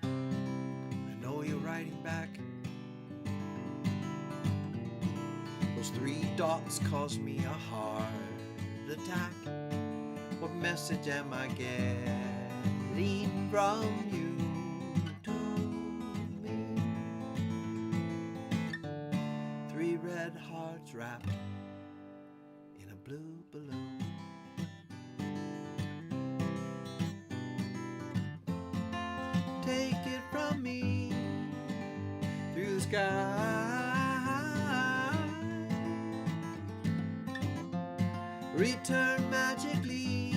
I know you're writing back. Those 3 dots cause me a heart attack. What message am I getting from you to me? 3 red hearts wrapped in a blue balloon. Take it from me through the sky. Return magically.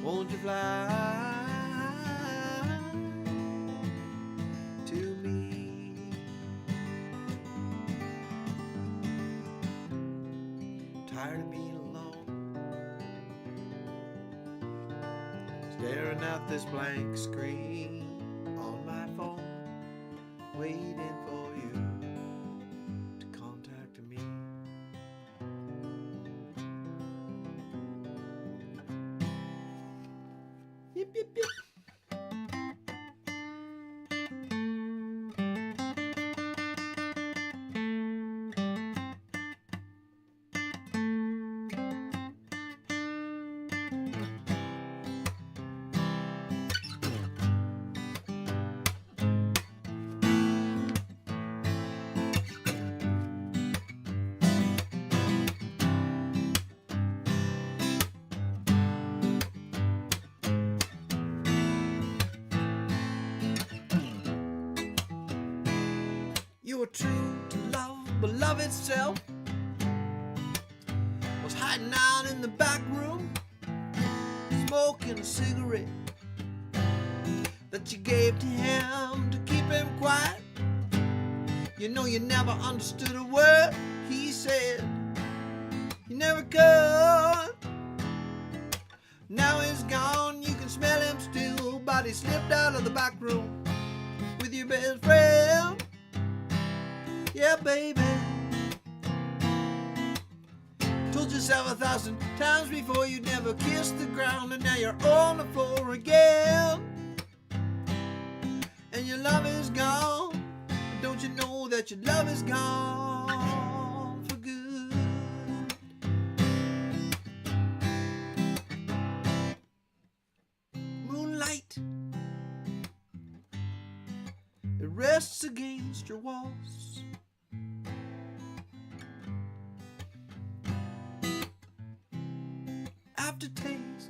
Won't you fly to me? Tired of being alone, staring at this blank screen on my phone, waiting for you to contact me. Yip, yip, yip. You were true to love, but love itself was hiding out in the back room, smoking a cigarette that you gave to him to keep him quiet. You know you never understood a word he said. You never could. Now he's gone, you can smell him still, but he slipped out of the back room with your best friend. Yeah, baby. Told yourself 1,000 times before you never kissed the ground, and now you're on the floor again. And your love is gone. Don't you know that your love is gone for good? Moonlight, it rests against your walls. Aftertaste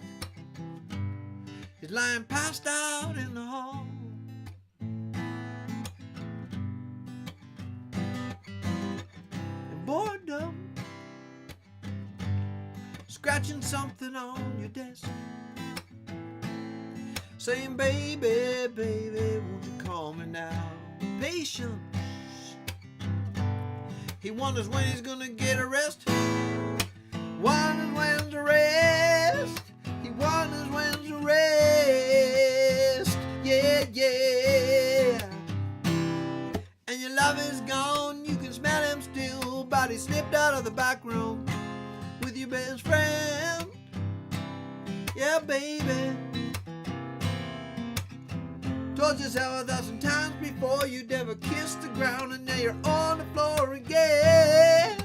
is lying passed out in the hall. And boredom scratching something on your desk, saying, baby, baby, won't you call me now? Patience. He wonders when he's gonna get a rest. Wonders when's the rest. He wonders when's the rest. Yeah, yeah. And your love is gone. You can smell him still, but he slipped out of the back room with your best friend. Yeah, baby. Told yourself 1,000 times before you'd ever kissed the ground, and now you're on the floor again.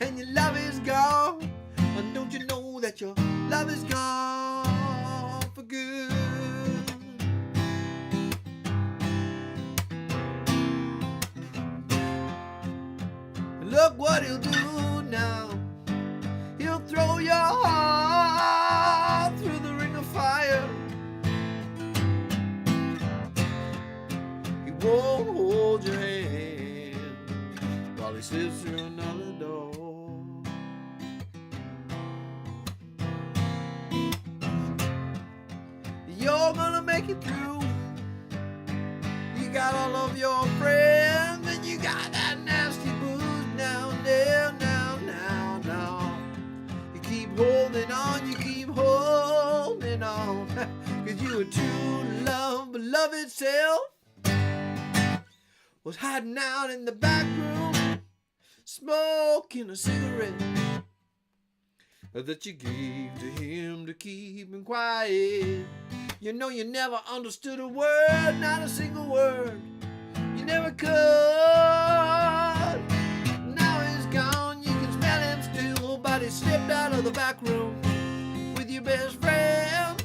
And your love is gone. And don't you know that your love is gone for good? And look what he'll do now. He'll throw your heart through the ring of fire. He won't hold your hand. make it through. You got all of your friends, and you got that nasty booze now. You keep holding on, you keep holding on. Cause you were true love, but love itself was hiding out in the back room, smoking a cigarette that you gave to him to keep him quiet. You know you never understood a word, not a single word. You never could. Now he's gone, you can smell him still, but he slipped out of the back room with your best friend.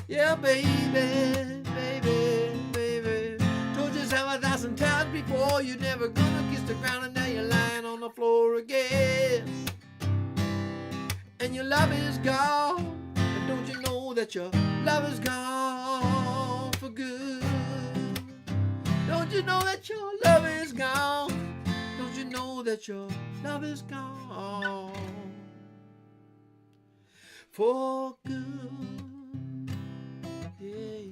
Yeah, baby, baby, baby. Told you 7,000 times before you're never gonna kiss the ground, and now you're lying on the floor again. And your love is gone. And don't you know that your love is gone for good? Don't you know that your love is gone? Don't you know that your love is gone for good? Yeah.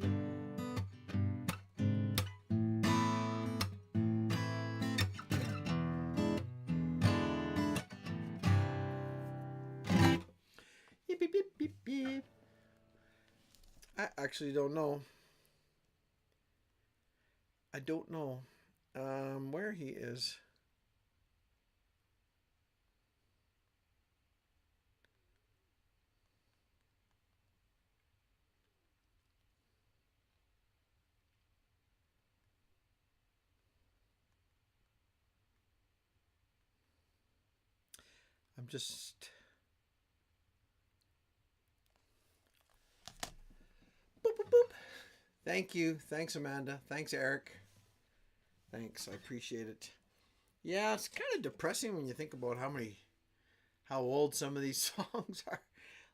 Beep, beep, beep, beep, beep. I actually don't know. I don't know where he is. I'm just... Boop, boop, boop. Thank you. Thanks, Amanda. Thanks, Eric. Thanks. I appreciate it. Yeah, it's kind of depressing when you think about how old some of these songs are.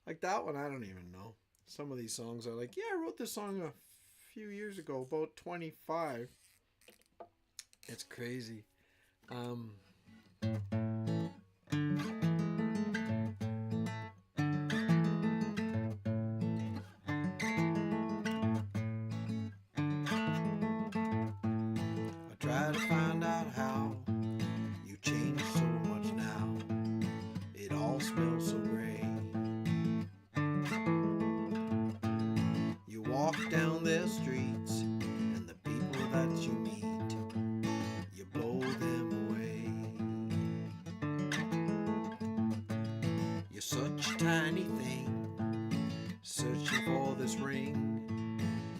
Like that one, I don't even know. Some of these songs are like, yeah, I wrote this song a few years ago, about 25. It's crazy. Try to find out how you changed so much now. It all smells so gray. You walk down their streets, and the people that you meet, you blow them away. You're such a tiny thing, searching for this ring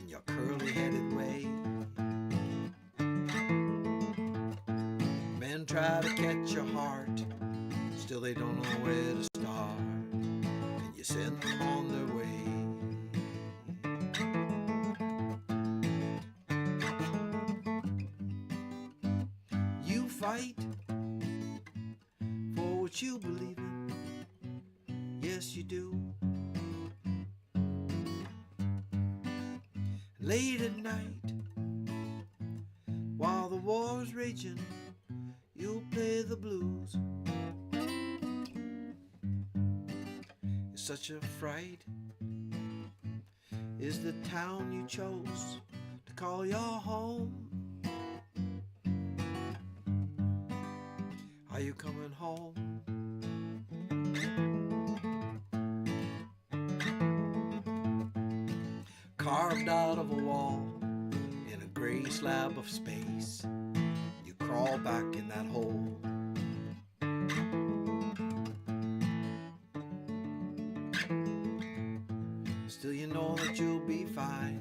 in your curly-headed way. Try to catch your heart, still they don't know where to start, and you send them on their way. You fight for what you believe in, yes you do. Late at night, while the war's raging, you'll play the blues. It's such a fright, is the town you chose to call your home. Are you coming home? Carved out of a wall in a gray slab of space, crawl back in that hole. Still you know that you'll be fine.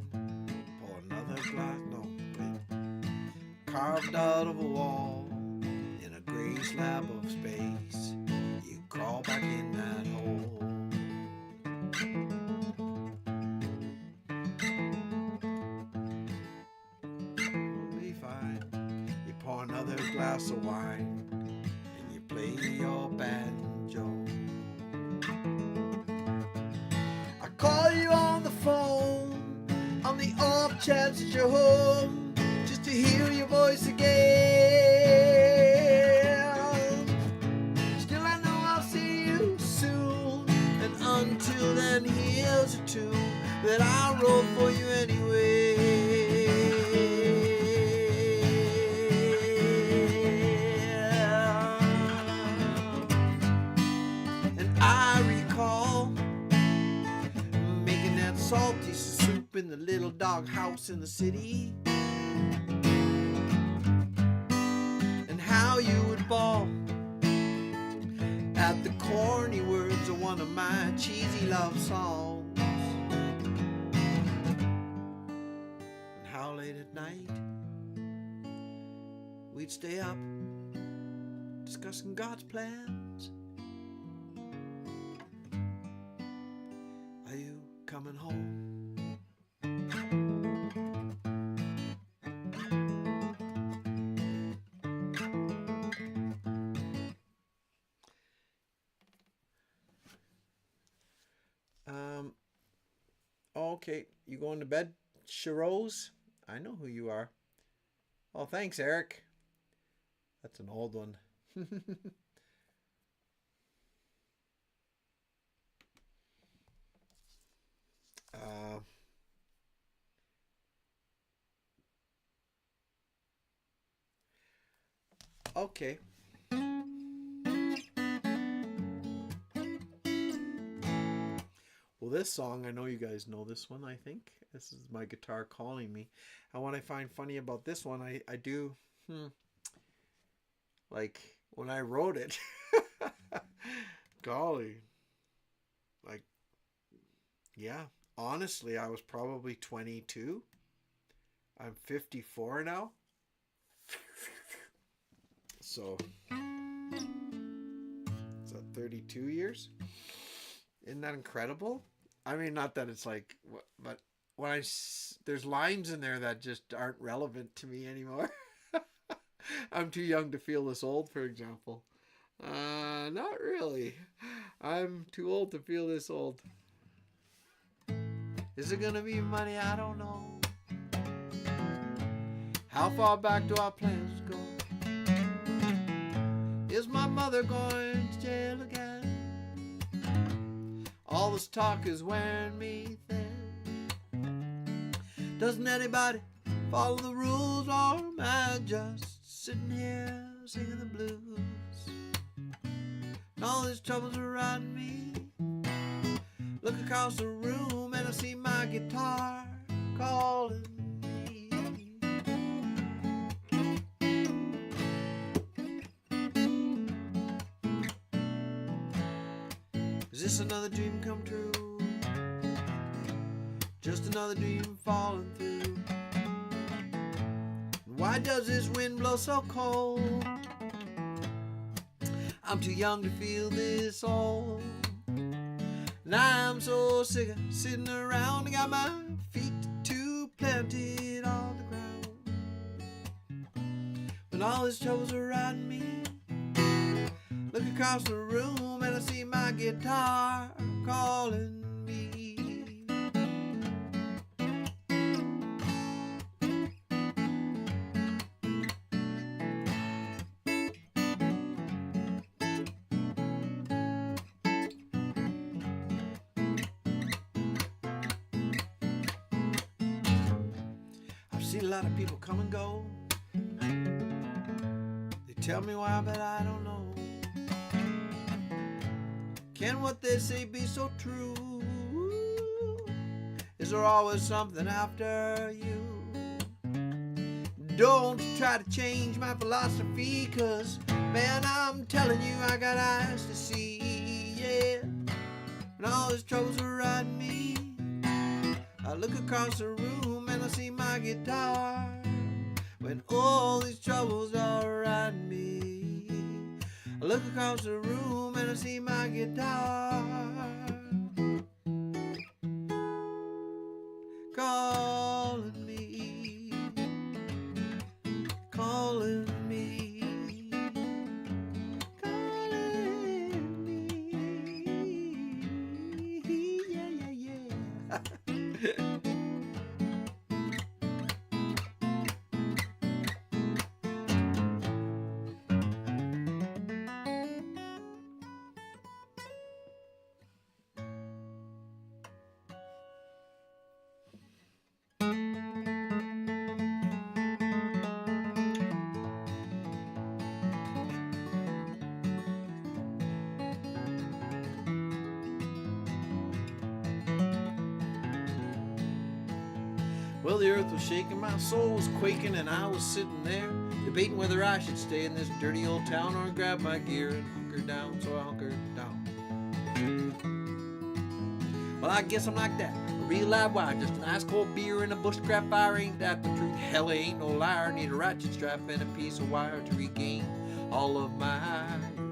Pour another glass, no, wait. Carved out of a wall in a gray slab of space, you crawl back in that hole. You'll be fine. Pour another glass of wine, and you play your banjo. I call you on the phone, on the off chance that you're home, just to hear your voice again. Still I know I'll see you soon, and until then here's a tune that I wrote for you anyway. And I recall making that salty soup in the little dog house in the city, and how you would bawl at the corny words of one of my cheesy love songs. And how late at night we'd stay up discussing God's plans. Are you coming home? Okay, you going to bed, Sharose? I know who you are. Oh, thanks, Eric. That's an old one. Okay. Well, this song, I know you guys know this one, I think. This is my guitar calling me. And what I find funny about this one, I do, like, when I wrote it, golly, like, yeah, honestly, I was probably 22. I'm 54 now. So, is that 32 years? Isn't that incredible? I mean, not that it's like, but when there's lines in there that just aren't relevant to me anymore. I'm too young to feel this old, for example. Not really. I'm too old to feel this old. Is it gonna be money? I don't know. How far back do our plans go? Is my mother going to jail again? All this talk is wearing me thin. Doesn't anybody follow the rules, or am I just sitting here singing the blues? And all these troubles are riding me. Look across the room and I see my guitar calling me. Is this another dream come true? Just another dream falling through? Why does this wind blow so cold? I'm too young to feel this old. And I'm so sick of sitting around. I got my feet too planted on the ground. When all these troubles are riding me, look across the room and I see my guitar calling me. I've seen a lot of people come and go. They tell me why, but I don't know. Can what they say be so true? Is there always something after you? Don't try to change my philosophy, 'cause man, I'm telling you, I got eyes to see, yeah. And all these troubles are riding me. I look across the room and I see my guitar. When all these troubles are riding me, I look across the room and I see my guitar calling me, calling me, calling me. Yeah, yeah, yeah. Well, the earth was shaking, my soul was quaking, and I was sitting there debating whether I should stay in this dirty old town or grab my gear and hunker down. So I hunkered down. Well, I guess I'm like that, a real live wire, just an ice cold beer and a bushcraft fire. Ain't that the truth? Hell, I ain't no liar. Need a ratchet strap and a piece of wire to regain all of my youth.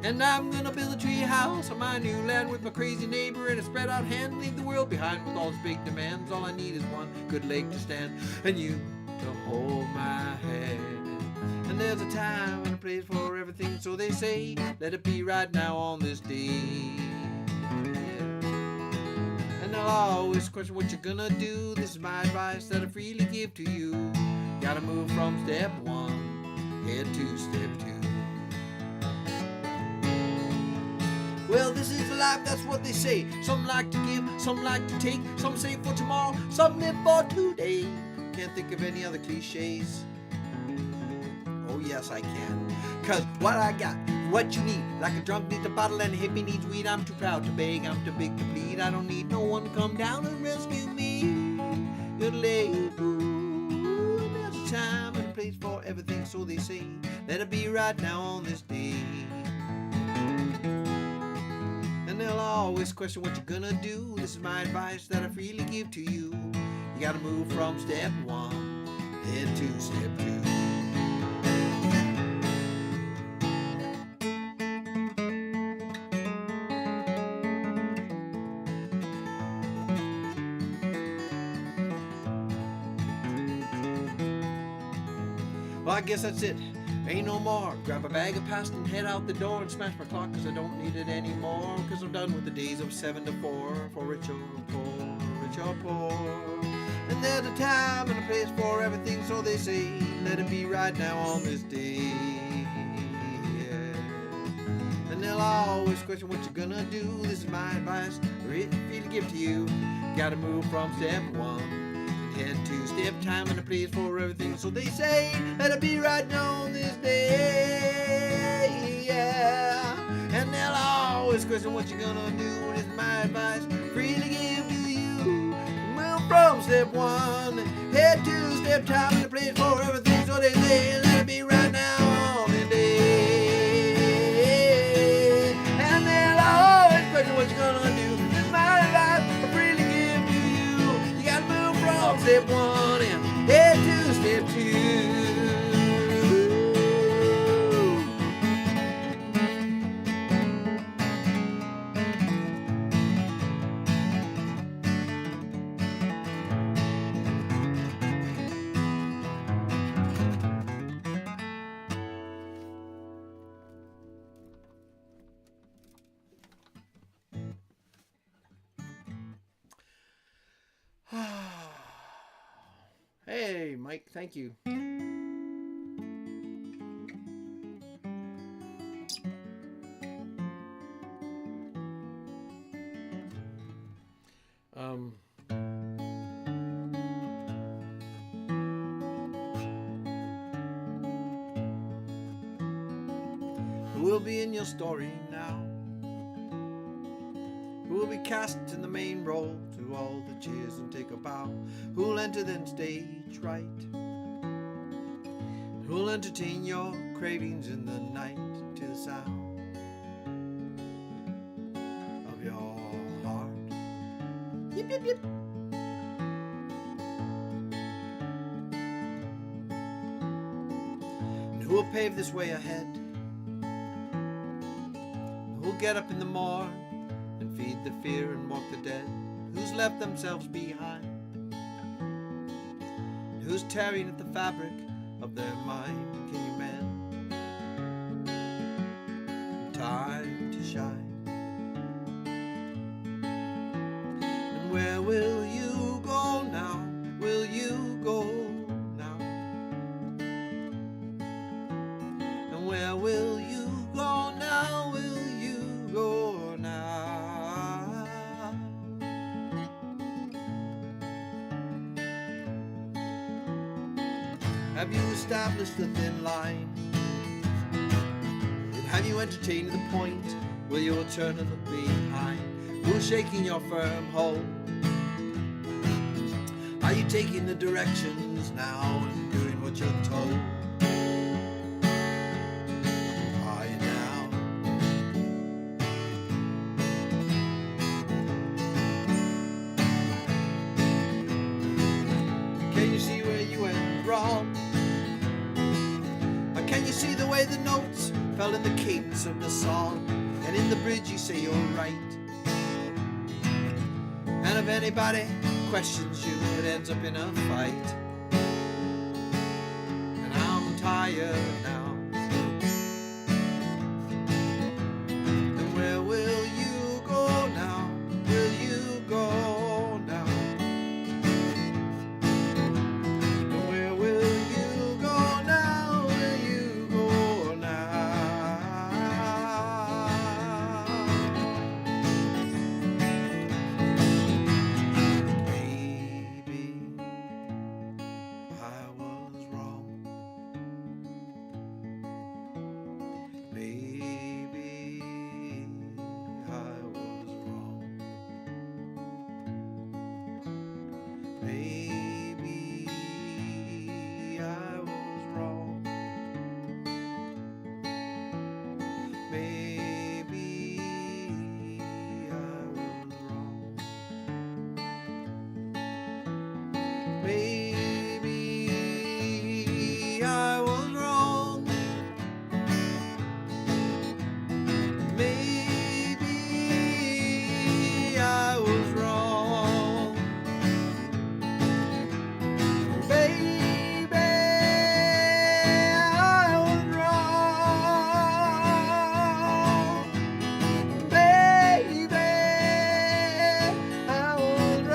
And I'm gonna build a tree house on my new land with my crazy neighbor and a spread out hand. Leave the world behind with all its big demands. All I need is one good leg to stand and you to hold my hand. And there's a time and a place for everything, so they say, let it be right now on this day. And they'll always question what you're gonna do. This is my advice that I freely give to you. Gotta move from step one, head to step two. Well, this is life, that's what they say. Some like to give, some like to take. Some save for tomorrow, some live for today. Can't think of any other cliches. Oh yes, I can. Cause what I got, what you need. Like a drunk needs a bottle and a hippie needs weed. I'm too proud to beg, I'm too big to bleed. I don't need no one to come down and rescue me. Good lady, ooh, there's a time and a place for everything, so they say. Let it be right now on this day. And they'll always question what you're gonna do. This is my advice that I freely give to you. You gotta move from step one, head to step two. Well, I guess that's it. Ain't no more. Grab a bag of pasta and head out the door and smash my clock, cause I don't need it anymore. Cause I'm done with the days of 7 to 4 for rich or poor, rich or poor. And there's a time and a place for everything, so they say. Let it be right now on this day. Yeah. And they'll always question what you're gonna do. This is my advice, really to give to you. Gotta move from step one, head to step, time and a place for everything, so they say. Let it be right now on this day. Yeah. And they'll always question what you're gonna do. This is my advice, freely give to you. Move from step one, head to step, time and a place for everything, so they say. Let it be right now on this day. And they'll always question what you're gonna do. This is my advice, I freely give to you. You gotta move from step one and head to step two. Hey, Mike, thank you. Who will be in your story now? Who will be cast in the main role? To all the cheers and take a bow. Who'll enter then stage right? Who'll entertain your cravings in the night to the sound of your heart? Yip, yip, yip. And who'll pave this way ahead? Who'll get up in the morn and feed the fear and walk the dead? Who's left themselves behind? Who's tearing at the fabric of their mind? Can you mend? Time to shine. And where will you go now? Will you go now? And where will you go now? Will you go now? Have you established the thin line? And have you entertained the point? Will you turn and look behind? Who's shaking your firm hold? Are you taking the directions now and doing what you're told? Are you now? Can you see where you went wrong? Or can you see the way the notes fell in the cadence of the song? And in the bridge you say you're right. And if anybody questions you, it ends up in a fight. And I'm tired now. And where will you go now? Will you go now? And where will you go now? Will you go now? Maybe I was wrong. Maybe I was wrong. Maybe I was wrong. Maybe I was wrong. Maybe I was wrong. Maybe I was wrong. Baby, I was wrong. Baby, I was wrong.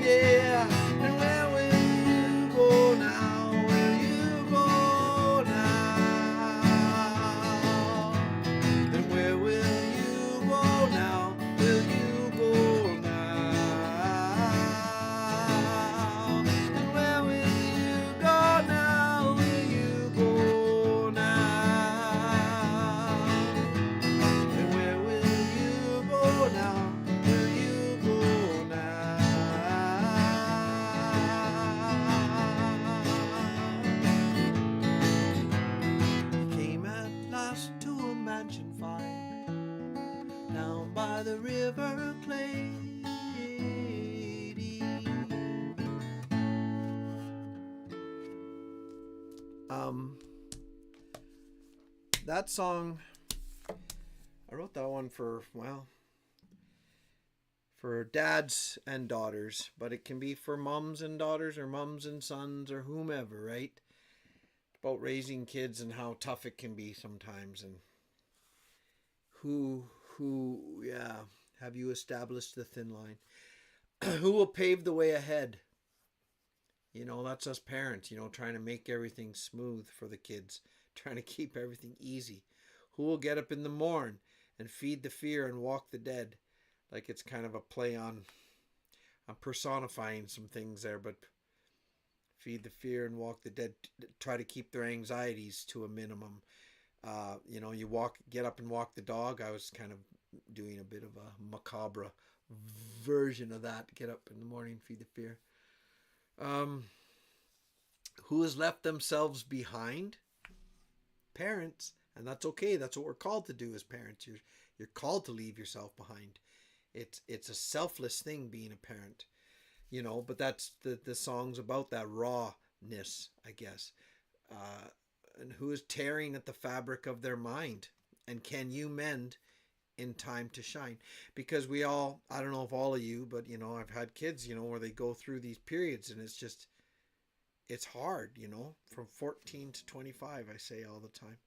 Yeah. And where will you go now? Will you go now? And where will you go now? Will you go now? And where will you go now? Will you go now? And where will you go now? Will you go now? Came at last to a mansion fine down by the river Clay. That song, I wrote that one for, well, for dads and daughters, but it can be for moms and daughters or moms and sons or whomever, right? About raising kids and how tough it can be sometimes, and who, yeah, have you established the thin line? Who will pave the way ahead? You know, that's us parents, you know, trying to make everything smooth for the kids, trying to keep everything easy. Who will get up in the morn and feed the fear and walk the dead? Like it's kind of a play on, I'm personifying some things there, but feed the fear and walk the dead, try to keep their anxieties to a minimum. You know, you get up and walk the dog. I was kind of doing a bit of a macabre version of that. Get up in the morning, feed the fear. Who has left themselves behind? Parents. And that's okay. That's what we're called to do as parents. You're called to leave yourself behind. It's a selfless thing being a parent, you know, but that's the song's about that rawness, I guess. And who is tearing at the fabric of their mind? And can you mend in time to shine? Because we all, I don't know if all of you, but you know, I've had kids, you know, where they go through these periods and it's hard, you know, from 14 to 25, I say all the time.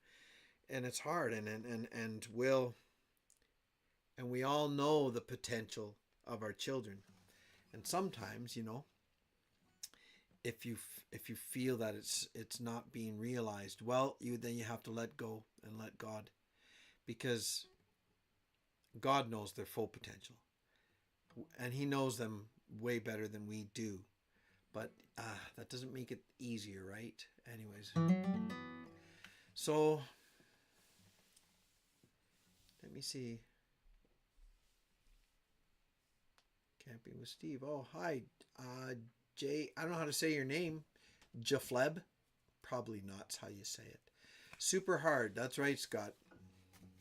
And it's hard, and we all know the potential of our children. And sometimes, you know, if you feel that it's not being realized, well, then you have to let go and let God, because God knows their full potential, and He knows them way better than we do. But that doesn't make it easier, right? Anyways, so let me see. Camping with Steve. Oh, hi. Jay, I don't know how to say your name. Jafleb? Probably not how you say it. Super hard. That's right, Scott.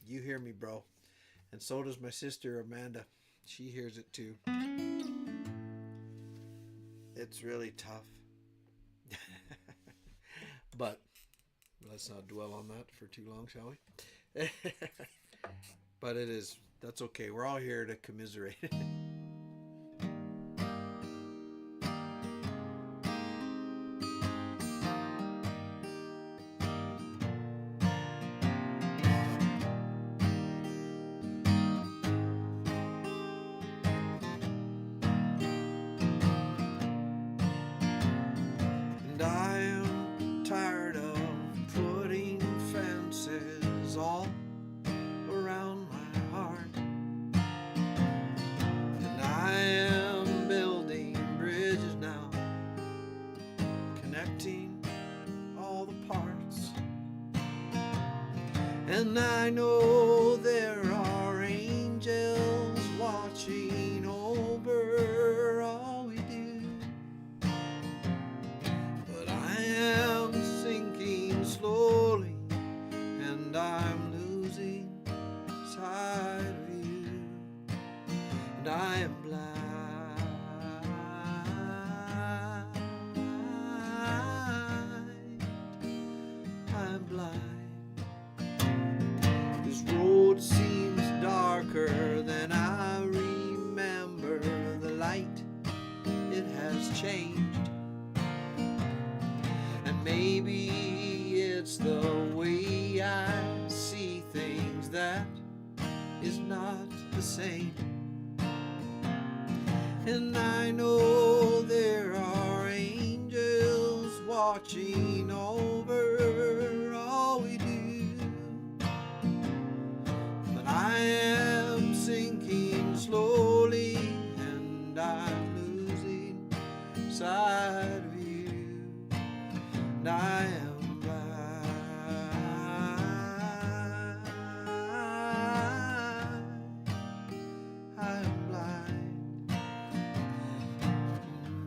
You hear me, bro. And so does my sister, Amanda. She hears it too. It's really tough. But let's not dwell on that for too long, shall we? But it is. That's okay. We're all here to commiserate. And I am tired of putting fences all around my heart. And I am building bridges now, connecting all the parts. And I know there are angels watching over all we do. But I am sinking slowly, and I'm losing sight of you. And I am blind. I'm blind. This road seems darker than I remember. The light, it has changed. And maybe it's the way I see things that is not the same. And I know there are angels watching over all we do. But I am sinking slowly, and I'm losing sight of you. And I am blind. I am blind.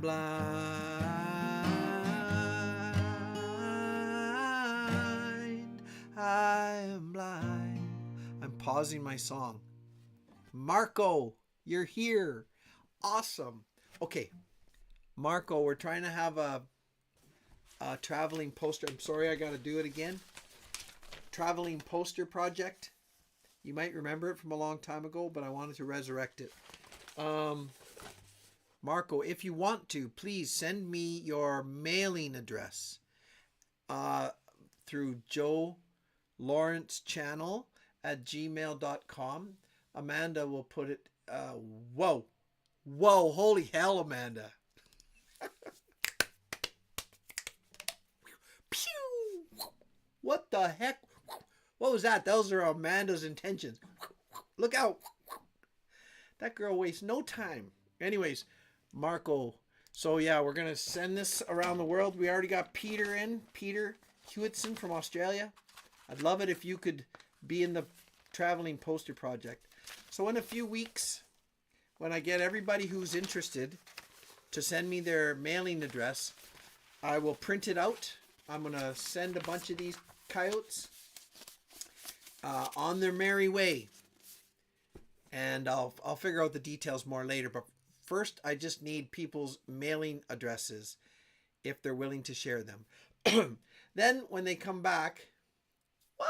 Blind. I am blind. I'm pausing my song. Marco, you're here. Awesome. Okay, Marco, we're trying to have a traveling poster. I'm sorry I got to do it again. Traveling poster project. You might remember it from a long time ago, but I wanted to resurrect it. Marco, if you want to, please send me your mailing address through Joe Lawrence Channel at gmail.com. Amanda will put it. Whoa, holy hell, Amanda. Pew! What the heck? What was that? Those are Amanda's intentions. Look out. That girl wastes no time. Anyways, Marco. So yeah, we're going to send this around the world. We already got Peter in. Peter Hewitson from Australia. I'd love it if you could be in the traveling poster project. So in a few weeks, when I get everybody who's interested to send me their mailing address, I will print it out. I'm going to send a bunch of these coyotes on their merry way. And I'll figure out the details more later. But first, I just need people's mailing addresses if they're willing to share them. Then when they come back, what?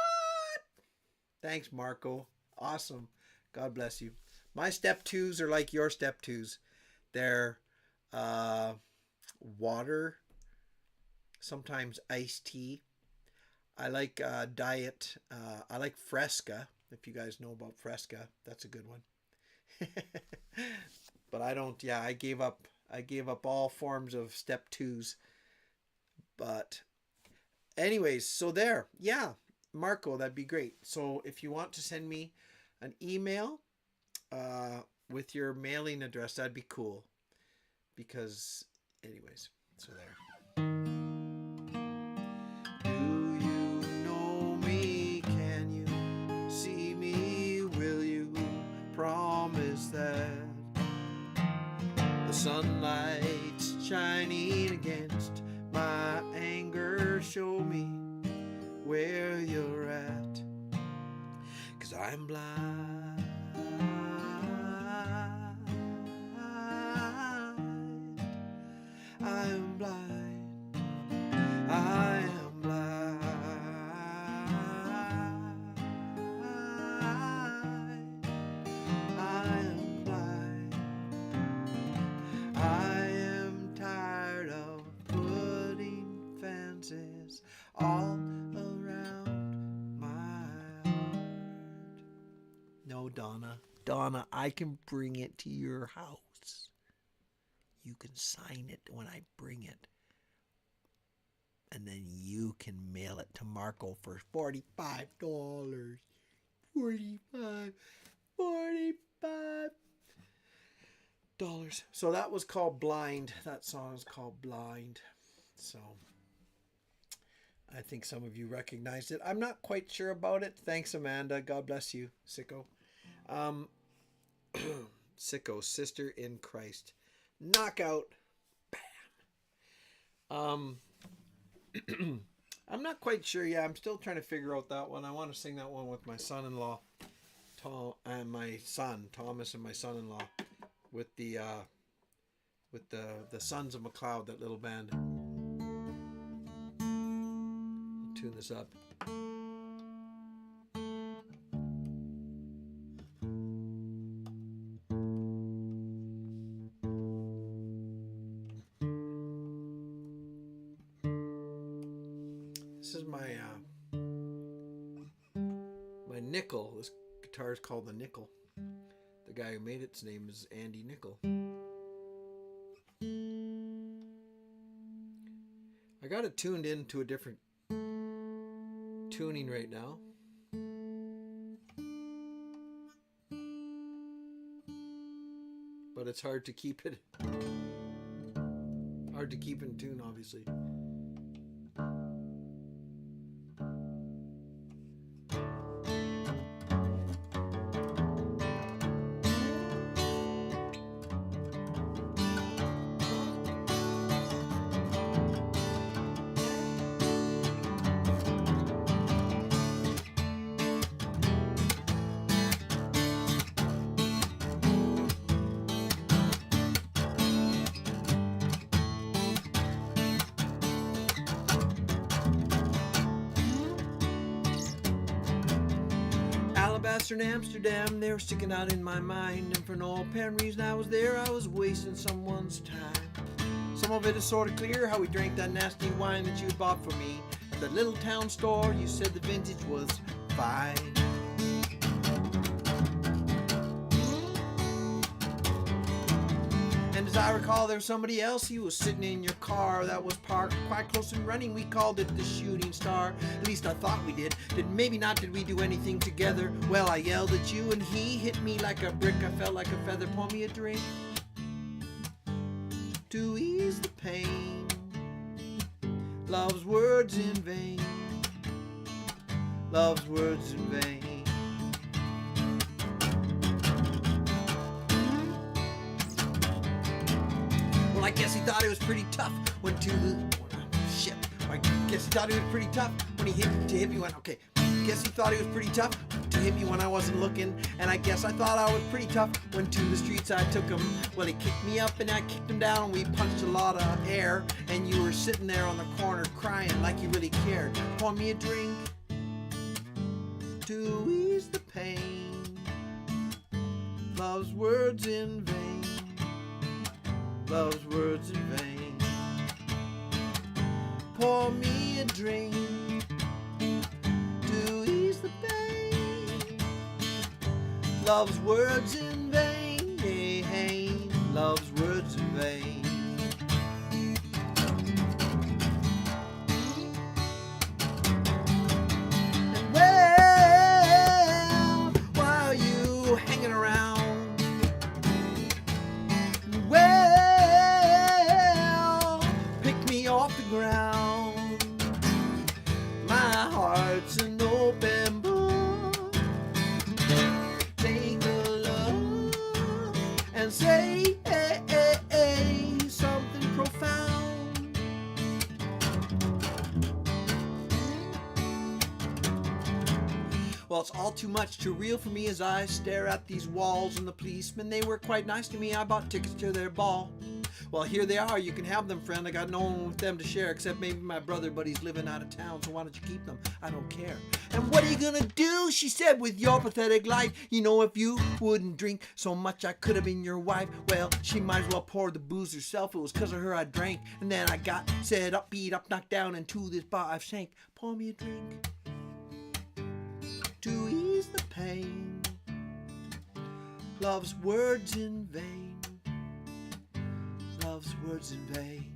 Thanks, Marco. Awesome. God bless you. My step twos are like your step twos. They're water, sometimes iced tea. I like diet. I like Fresca. If you guys know about Fresca, that's a good one. But I don't. Yeah, I gave up all forms of step twos. But anyways, so there. Yeah, Marco, that'd be great. So if you want to send me an email with your mailing address, that'd be cool. Because anyways, so there. Do you know me? Can you see me? Will you promise that The sunlight's shining against my anger. Show me where you're at, 'cause I'm blind. I am blind. I am blind. I am blind. I am tired of putting fences all around my heart. No, Donna. Donna, I can bring it to your house. You can sign it when I bring it. And then you can mail it to Marco for $45. $45. So that was called Blind. That song is called Blind. So I think some of you recognized it. I'm not quite sure about it. Thanks, Amanda. God bless you, Sicko. Sicko, Sister in Christ. Knockout. Bam. I'm not quite sure. Yeah, I'm still trying to figure out that one. I want to sing that one with my son-in-law, Tom, and my son Thomas, and my son-in-law, with the Sons of McLeod, that little band. I'll tune this up. This is my nickel. This guitar is called the Nickel. The guy who made its name is Andy Nickel. I got it tuned into a different tuning right now. But it's hard to keep it. Hard to keep in tune, obviously. Alabaster and Amsterdam, they were sticking out in my mind, and for no apparent reason I was there. I was wasting someone's time. Some of it is sort of clear, how we drank that nasty wine that you bought for me at that little town store. You said the vintage was fine. And as I recall, there was somebody else. He was sitting in your car that was parked quite close and running. We called it the Shooting Star. At least I thought we did. Maybe not. Did we do anything together? Well, I yelled at you and he hit me like a brick. I felt like a feather. Pour me a drink to ease the pain. Love's words in vain. Love's words in vain. I guess he thought it was pretty tough when I guess he thought it was pretty tough when he hit me when Guess he thought it was pretty tough to hit me when I wasn't looking, and I guess I thought I was pretty tough when to the streets I took him. Well, he kicked me up and I kicked him down. We punched a lot of air, and you were sitting there on the corner crying like you really cared. Pour me a drink to ease the pain. Love's words in vain. Love's words in vain. Pour me a drink to ease the pain. Love's words in vain. Love's words in vain. And well, why are you hanging around? Off the ground, my heart's an open book. Take a look and say, hey, hey, hey. it's all too much too real for me as I stare at these walls, and the policemen, they were quite nice to me. I bought tickets to their ball. Well, here they are. You can have them, friend. I got no one with them to share except maybe my brother, but he's living out of town, so why don't you keep them? I don't care. And what are you gonna do, she said, with your pathetic life? You know, if you wouldn't drink so much, I could have been your wife. Well, she might as well pour the booze herself. It was cause of her I drank, and then I got set up, beat up, knocked down, and to this bar I've sank. Pour me a drink to ease the pain. Love's words in vain. Love's words in vain.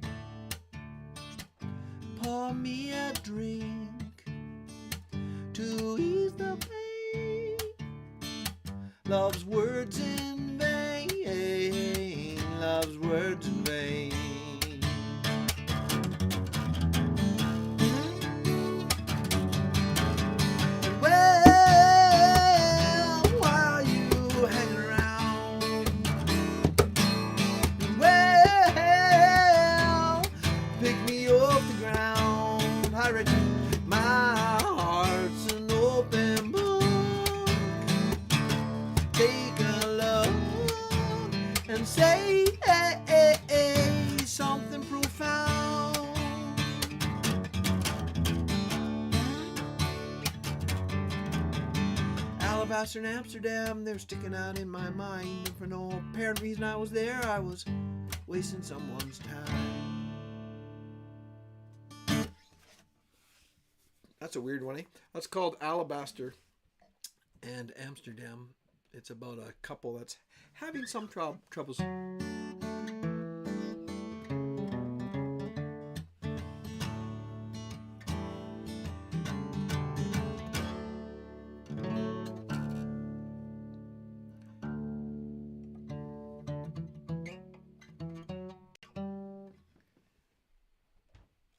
Pour me a drink to ease the pain. Love's words in vain. Love's words in vain. Well, why are you hanging around? Well, pick me off the ground. Hi, Richard. My heart's an open book. Take a look and say something profound. Alabaster and Amsterdam, they're sticking out in my mind. And for no apparent reason I was there, I was wasting someone's time. That's a weird one, eh? That's called Alabaster and Amsterdam. It's about a couple that's having some troubles.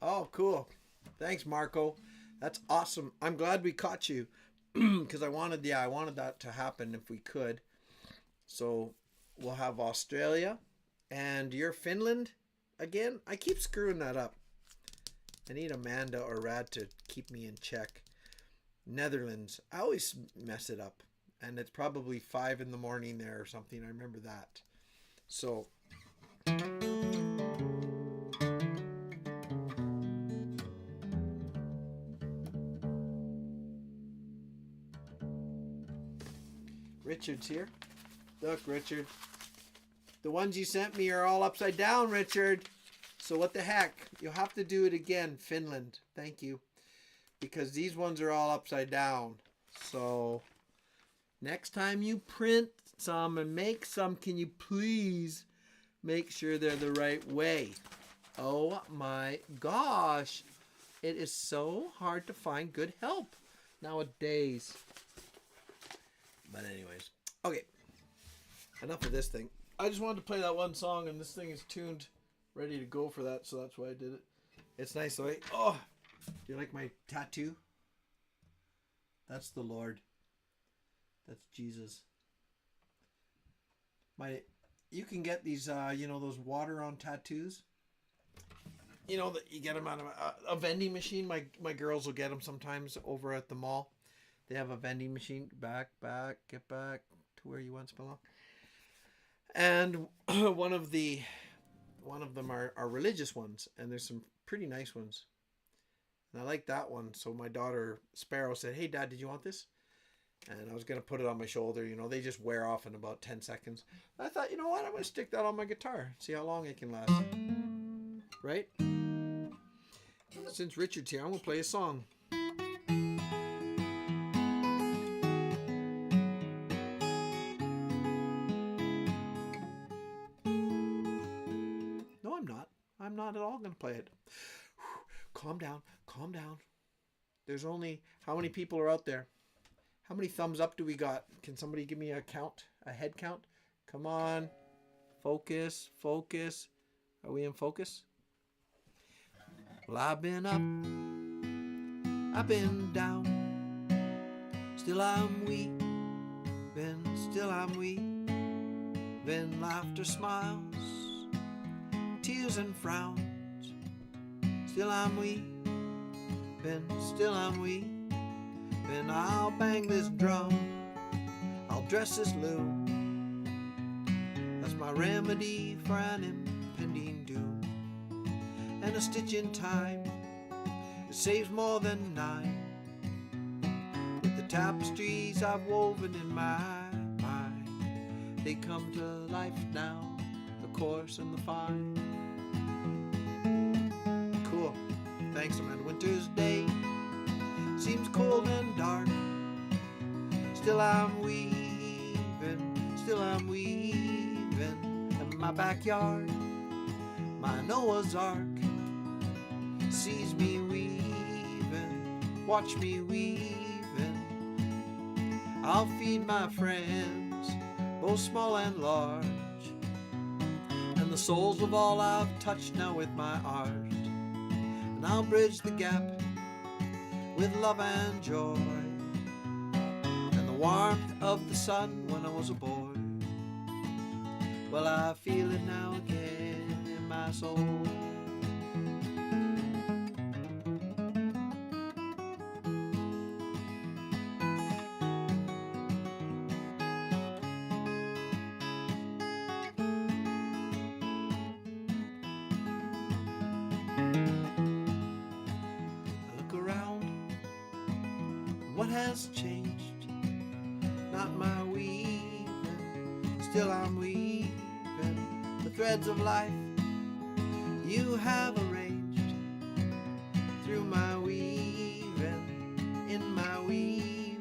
Oh, cool. Thanks, Marco. That's awesome. I'm glad we caught you because I wanted that to happen if we could. So we'll have Australia, and you're Finland again. I keep screwing that up. I need Amanda or Rad to keep me in check. Netherlands. I always mess it up, and it's probably 5 in the morning there or something. I remember that. So. Richard's here. Look, Richard. The ones you sent me are all upside down, Richard. So what the heck? You'll have to do it again, Finland. Thank you. Because these ones are all upside down. So next time you print some and make some, can you please make sure they're the right way? Oh my gosh. It is so hard to find good help nowadays. But anyways, okay, enough of this thing. I just wanted to play that one song, and this thing is tuned, ready to go for that, so that's why I did it. It's nice, though. Oh, do you like my tattoo? That's the Lord. That's Jesus. You can get these, those water-on tattoos. You know, that you get them out of a vending machine. My girls will get them sometimes over at the mall. They have a vending machine. Back, get back to where you once belonged. And one of them are religious ones, and there's some pretty nice ones. And I like that one. So my daughter Sparrow said, "Hey, Dad, did you want this?" And I was gonna put it on my shoulder. You know, they just wear off in about 10 seconds. I thought, you know what? I'm gonna stick that on my guitar. See how long it can last. Right? Since Richard's here, I'm gonna play a song. I'm not at all going to play it. Calm down. There's only, how many people are out there? How many thumbs up do we got? Can somebody give me a head count? Come on. Focus. Are we in focus? Well, I've been up, I've been down. Still I'm weeping, still I'm weeping. Laughter, smiles, tears and frowns. Still I'm weeping, still I'm weeping. Then I'll bang this drum, I'll dress this loom. That's my remedy for an impending doom. And a stitch in time, it saves more than 9. With the tapestries I've woven in my mind, they come to life now, the coarse and the fine. Cool. Thanks, man. Winter's day seems cold and dark. Still I'm weaving, still I'm weaving. And my backyard, my Noah's Ark, sees me weaving, watch me weaving. I'll feed my friends, both small and large, and the souls of all I've touched now with my art. And I'll bridge the gap with love and joy, and the warmth of the sun when I was a boy. Well, I feel it now again in my soul. What has changed? Not my weaving, still I'm weaving the threads of life you have arranged through my weaving, in my weaving.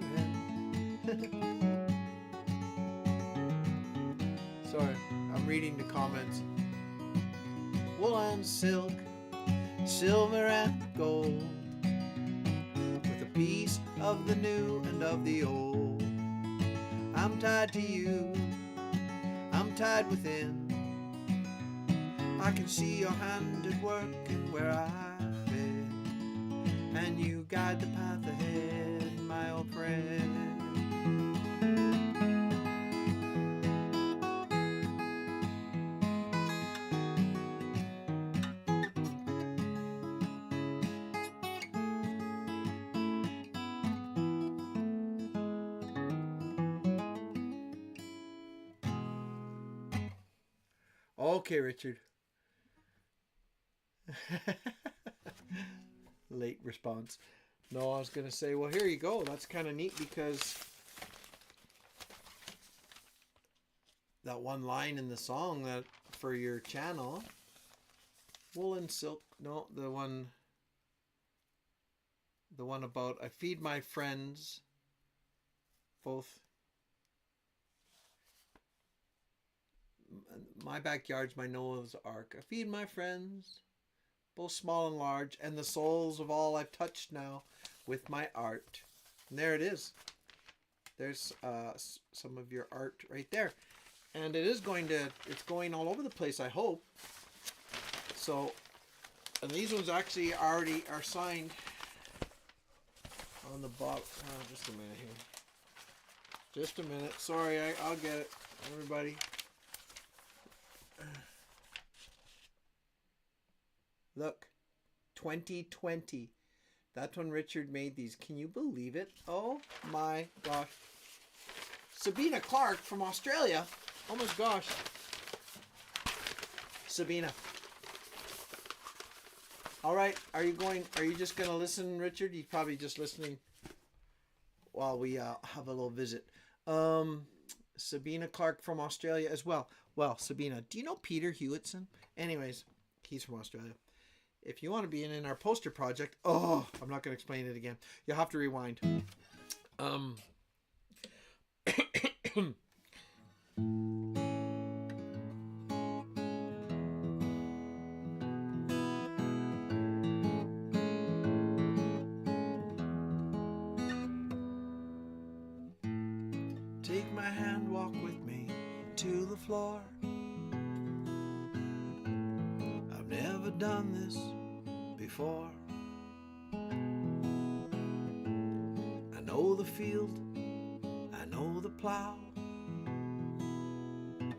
Sorry, I'm reading the comments. Wool and silk, silver and gold, piece of the new and of the old. I'm tied to you, I'm tied within. I can see your hand at work and where I've been, and you guide the path ahead, my old friend. Okay, Richard. Late response. No, I was going to say, well, here you go. That's kind of neat because that one line in the song that for your channel, wool and silk, no, the one about I feed my friends, both my backyard's my Noah's Ark. I feed my friends, both small and large, and the souls of all I've touched now with my art. And there it is. There's some of your art right there. And it's going all over the place, I hope. So, and these ones actually already are signed on the bottom. Oh, just a minute here. Just a minute. Sorry, I'll get it, everybody. Look, 2020. That's when Richard made these. Can you believe it? Oh my gosh. Sabina Clark from Australia. Oh my gosh. Sabina. All right, are you just going to listen, Richard? You're probably just listening while we have a little visit. Sabina Clark from Australia as well. Well, Sabina, do you know Peter Hewitson? Anyways, he's from Australia. If you want to be in our poster project, I'm not going to explain it again. You'll have to rewind. Take my hand, walk with me to the floor. I've never done this before. I know the field, I know the plow.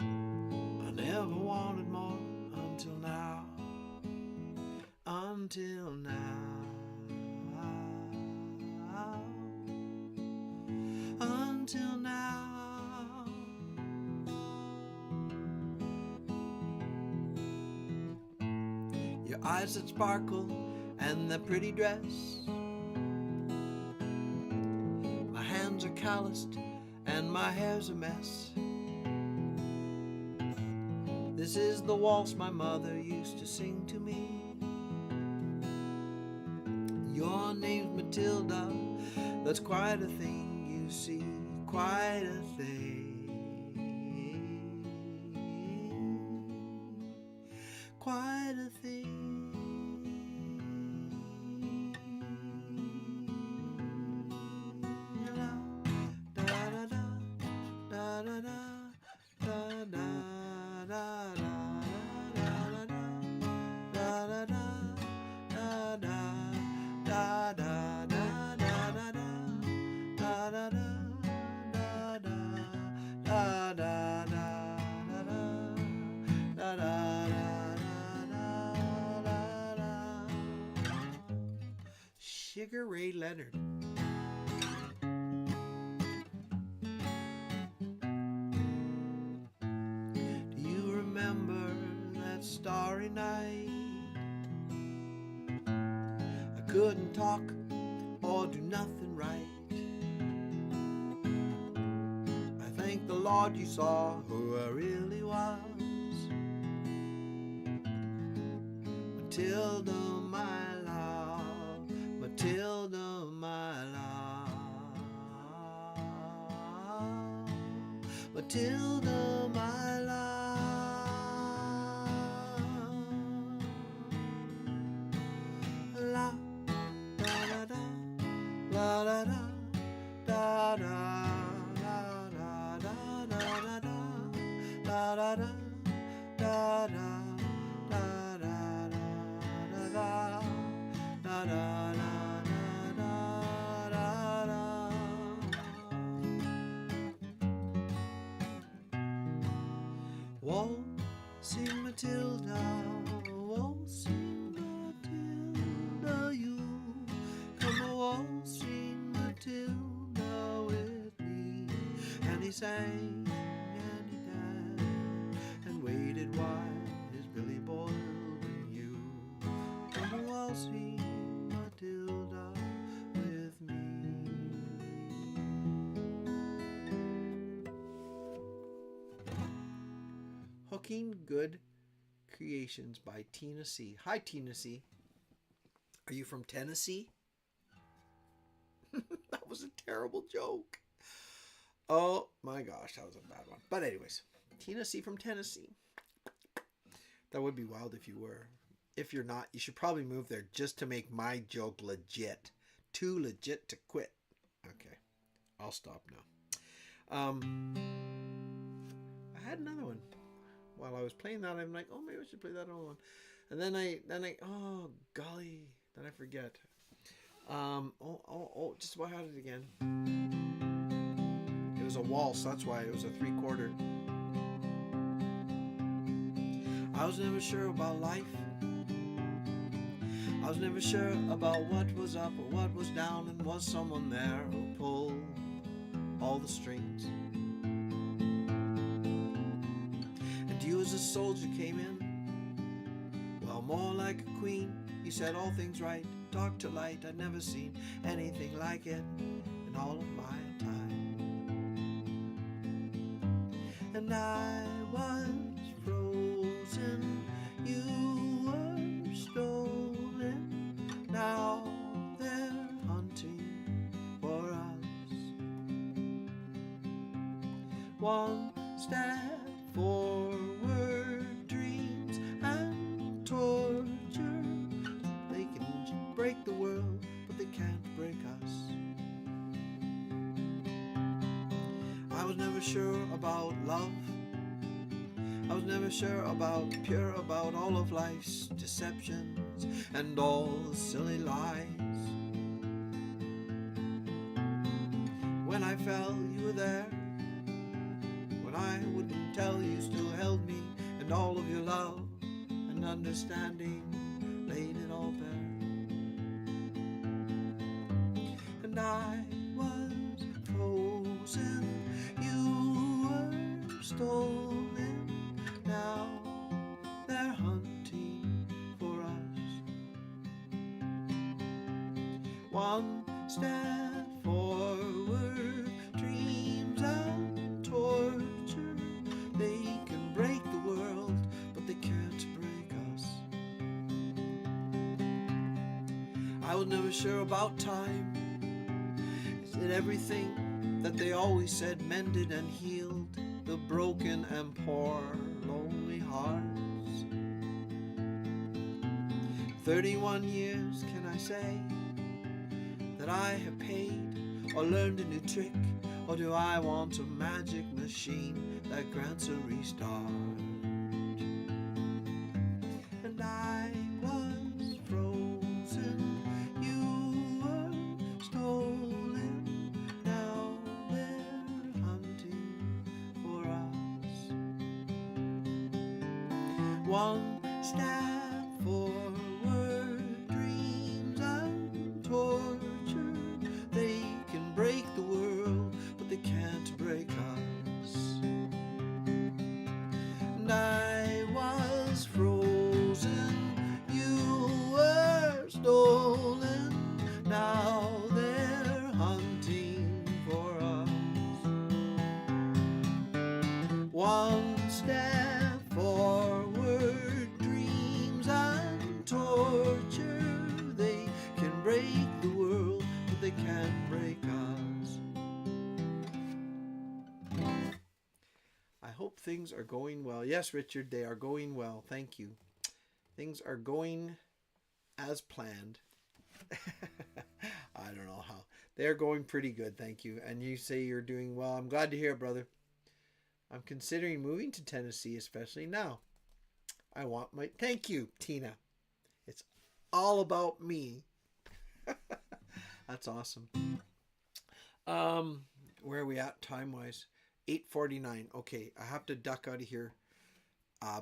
I never wanted more until now. Until now. until now. Your eyes that sparkle and that pretty dress. My hands are calloused and my hair's a mess. This is the waltz my mother used to sing to me. Your name's Matilda, that's quite a thing, you see, quite a thing, quite a thing. Da da da da da da da da da. Sugar Ray Leonard. Do you remember that starry night? I couldn't talk or do nothing right. I thank the Lord you saw who I really was. Matilda, my love, Matilda, my love, Matilda, my love. La da da da da da da da da da da da da da. Waltzing Matilda, waltzing Matilda, you come a waltzing Matilda with me. And he sang and he danced and waited while his belly boiled in you. Come a waltzing Matilda with me. Hooking Good Creations by Tina C. Hi, Tina C. Are you from Tennessee? That was a terrible joke. Oh my gosh, that was a bad one. But anyways, Tina C from Tennessee. That would be wild if you were. If you're not, you should probably move there just to make my joke legit. Too legit to quit. Okay, I'll stop now. I had another one. While I was playing that, I'm like, oh, maybe I should play that other one. And then I, oh, golly, then I forget. Just about had it again. It was a waltz, that's why it was a 3/4. I was never sure about life. I was never sure about what was up or what was down, and was someone there who pulled all the strings. You as a soldier came in, well, more like a queen. You said all things right, dark to light. I'd never seen anything like it in all of my time. And I was frozen, you were stolen. Now they're hunting for us. One step forward, dreams and torture. They can break the world, but they can't break us. I was never sure about love. I was never sure about pure, about all of life's deceptions and all the silly lies. When I fell, you were there. When I wouldn't tell, you still held me, and all of your love and understanding laid it all bare. And I was frozen, One step forward, dreams and torture. They can break the world, but they can't break us. I was never sure about time. Is it everything that they always said mended and healed the broken and poor, lonely hearts? 31 years, can I say that I have paid or learned a new trick? Or do I want a magic machine that grants a restart? And I was frozen, you were stolen, now they're hunting for us. One step forward, dreams and torture. They can break the world, but they can't break us. And I was frozen, you were stolen, now they're hunting for us. One step forward, dreams and torture. They can break the world, but they can't break us. I hope things are going well. Yes, Richard, they are going well. Thank you. Things are going as planned. I don't know how. They're going pretty good, thank you. And you say you're doing well. I'm glad to hear it, brother. I'm considering moving to Tennessee, especially now. I want my... Thank you, Tina. It's all about me. That's awesome. Where are we at time-wise? 8:49. Okay, I have to duck out of here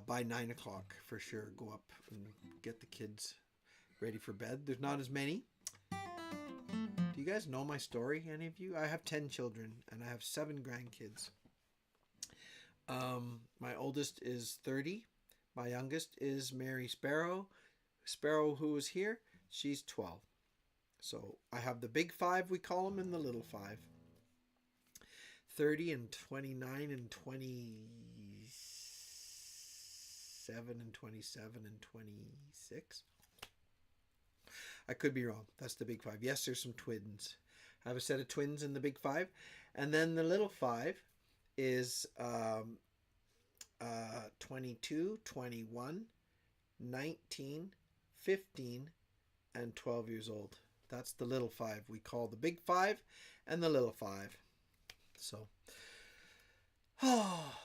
by 9 o'clock for sure. Go up and get the kids ready for bed. There's not as many. Do you guys know my story, any of you? I have 10 children and I have 7 grandkids. My oldest is 30. My youngest is Mary Sparrow. Sparrow, who is here, she's 12. So I have the big 5, we call them, and the little 5. 30 and 29 and 27 and 27 and 26. I could be wrong. That's the big 5. Yes, there's some twins. I have a set of twins in the big 5. And then the little 5 is 22, 21, 19, 15, and 12 years old. That's the little 5. We call the big 5 and the little 5. So,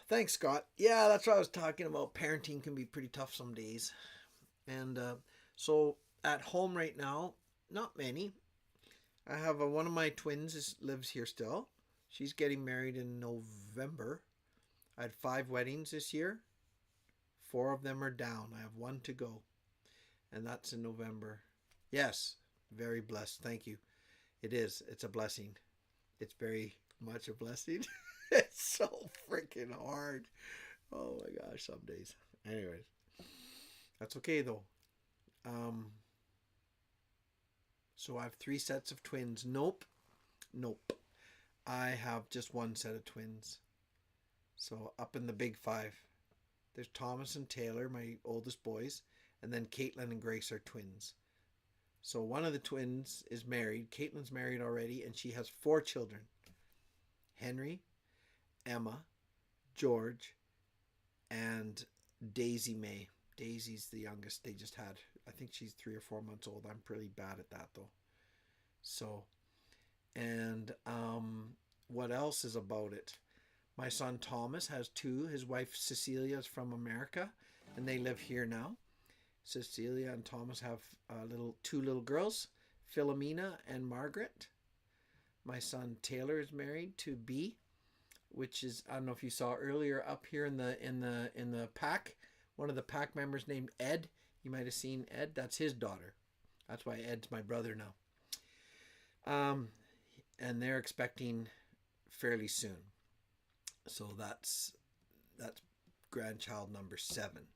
thanks, Scott. Yeah, that's what I was talking about. Parenting can be pretty tough some days. And so at home right now, not many. I have one of my twins lives here still. She's getting married in November. I had 5 weddings this year. 4 of them are down. I have 1 to go. And that's in November. Yes, very blessed. Thank you. It is. It's a blessing. It's very much a blessing. It's so freaking hard. Oh my gosh, some days. Anyways, that's okay though. So I have 3 sets of twins. Nope. I have just 1 set of twins. So up in the big 5, there's Thomas and Taylor, my oldest boys, and then Caitlin and Grace are twins. So one of the twins is married. Caitlin's married already, and she has 4 children. Henry, Emma, George, and Daisy May. Daisy's the youngest they just had. I think she's 3 or 4 months old. I'm pretty bad at that though. So, and what else is about it? My son Thomas has 2. His wife Cecilia is from America, and they live here now. Cecilia and Thomas have 2 little girls, Philomena and Margaret. My son Taylor is married to B, which is, I don't know if you saw earlier up here in the pack. One of the pack members named Ed. You might have seen Ed. That's his daughter. That's why Ed's my brother now. And they're expecting fairly soon. So that's grandchild number 7.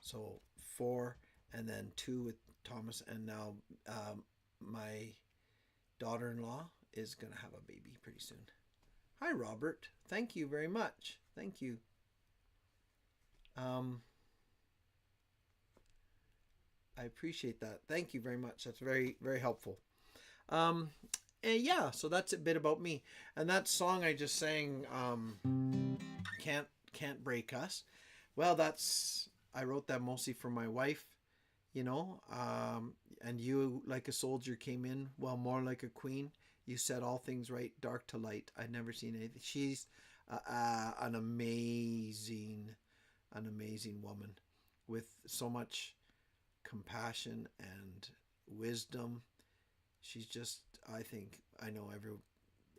So 4, and then 2 with Thomas, and now my daughter-in-law is going to have a baby pretty soon. Hi, Robert. Thank you very much. Thank you. I appreciate that. Thank you very much. That's very, very helpful. And yeah, so that's a bit about me. And that song I just sang, can't break us. Well, I wrote that mostly for my wife, you know. And you, like a soldier, came in, well, more like a queen. You said all things right, dark to light. I'd never seen anything. She's an amazing woman with so much compassion and wisdom. She's just, I know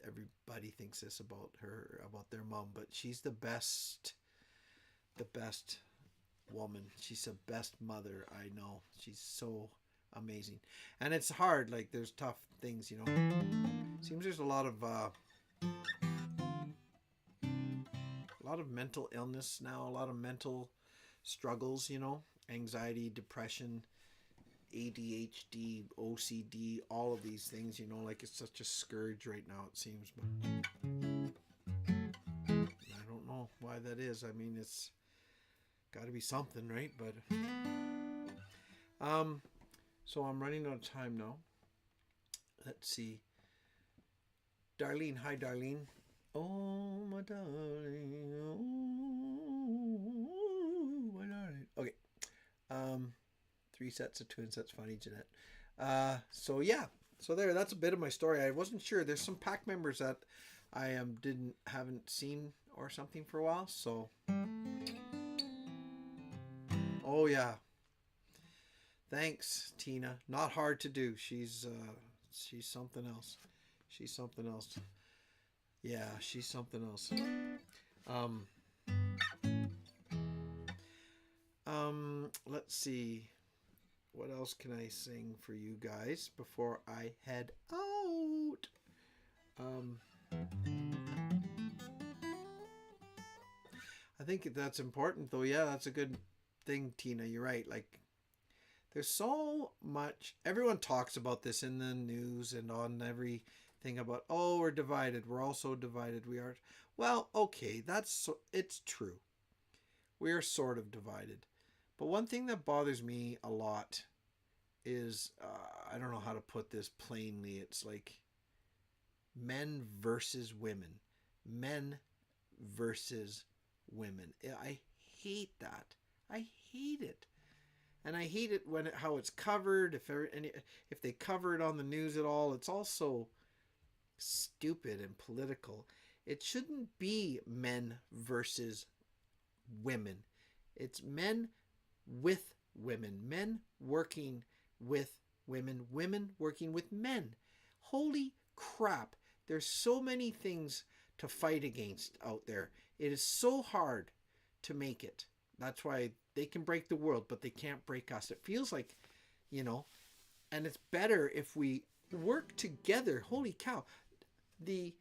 everybody thinks this about her, about their mom, but she's the best woman. She's the best mother I know. She's so amazing. And it's hard, like there's tough things, you know. Seems there's a lot of mental illness now, a lot of mental struggles, you know, anxiety, depression, ADHD, OCD, all of these things, you know, like it's such a scourge right now, it seems. But I don't know why that is. I mean, it's got to be something, right? But so I'm running out of time now. Let's see. Darlene, hi Darlene. Oh my darling, oh my darling. Okay. 3 sets of twins. That's funny, Jeanette. So yeah. So that's a bit of my story. I wasn't sure. There's some pack members that I haven't seen or something for a while. So. Oh yeah. Thanks, Tina. Not hard to do. She's something else. She's something else. Yeah, she's something else. Let's see. What else can I sing for you guys before I head out? I think that's important though. Yeah, that's a good thing, Tina. You're right. Like there's so much, everyone talks about this in the news and on everything about, oh, we're divided. We're all so divided. We are. Well, okay, it's true. We are sort of divided. But one thing that bothers me a lot is, I don't know how to put this plainly. It's like men versus women. Men versus women. I hate that. I hate it. And I hate it how it's covered. If they cover it on the news at all, it's all so stupid and political. It shouldn't be men versus women. It's men with women. Men working with women. Women working with men. Holy crap. There's so many things to fight against out there. It is so hard to make it. That's why they can break the world, but they can't break us. It feels like, you know, and it's better if we work together. Holy cow. The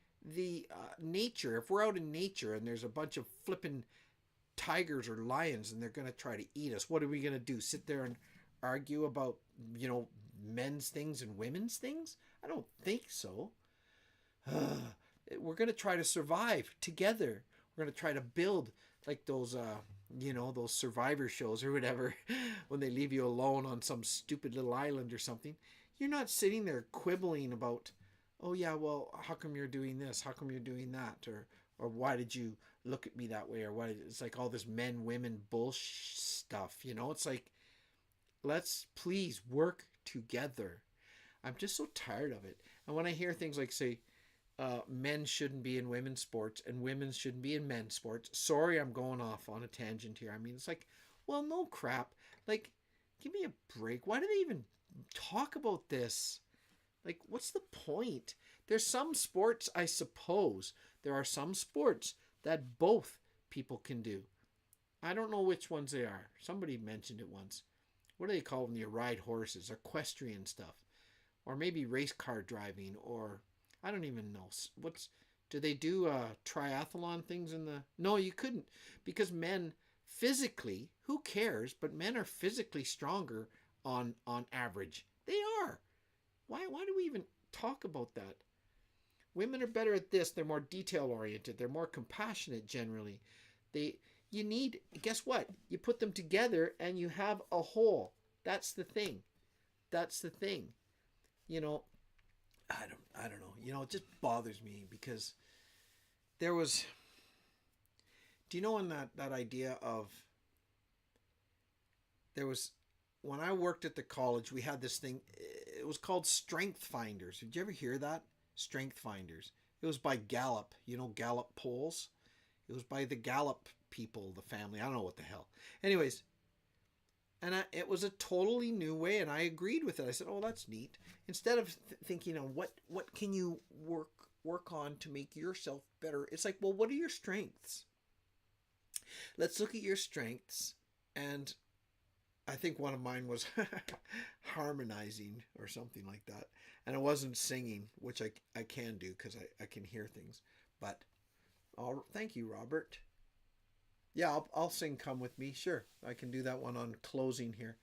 nature, if we're out in nature and there's a bunch of flipping tigers or lions and they're going to try to eat us, what are we going to do? Sit there and argue about, you know, men's things and women's things? I don't think so. We're going to try to survive together. We're going to try to build like those, you know, those survivor shows or whatever, when they leave you alone on some stupid little island or something. You're not sitting there quibbling about, oh yeah, well, how come you're doing this? How come you're doing that? Or why did you look at me that way? Or why? It's like all this men, women bullshit stuff, you know? It's like, let's please work together. I'm just so tired of it. And when I hear things like, say, men shouldn't be in women's sports and women shouldn't be in men's sports. Sorry, I'm going off on a tangent here. I mean, it's like, well, no crap. Like, give me a break. Why do they even talk about this? Like, what's the point? There's some sports, I suppose. There are some sports that both people can do. I don't know which ones they are. Somebody mentioned it once. What do they call when you ride horses? Equestrian stuff. Or maybe race car driving, or I don't even know. Do they do triathlon things in the... No, you couldn't. Because men physically, who cares? But men are physically stronger on average. They are. Why do we even talk about that. Women are better at this. They're more detail oriented. They're more compassionate generally. They you need guess what? You put them together and you have a whole. That's the thing. That's the thing. You know, I don't know. You know, it just bothers me because there was do you know in that idea of there was when I worked at the college, we had this thing. It was called Strength Finders. Did you ever hear that? Strength Finders. It was by Gallup. You know Gallup polls. It was by the Gallup people, the family. I don't know what the hell. Anyways, it was a totally new way, and I agreed with it. I said, "Oh, that's neat." Instead of thinking on what can you work on to make yourself better, it's like, well, what are your strengths? Let's look at your strengths, and I think one of mine was harmonizing or something like that. And it wasn't singing, which I can do because I can hear things. But thank you, Robert. Yeah, I'll sing Come With Me. Sure, I can do that one on closing here.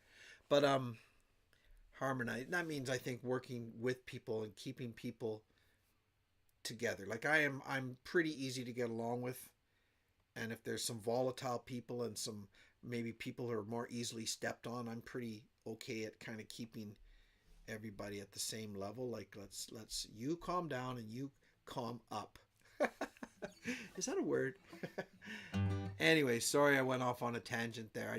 But harmonize, that means I think working with people and keeping people together. Like I'm pretty easy to get along with. And if there's some volatile people and some maybe people who are more easily stepped on, I'm pretty okay at kind of keeping everybody at the same level. Like let's you calm down and you calm up. Is that a word? Anyway, sorry I went off on a tangent there.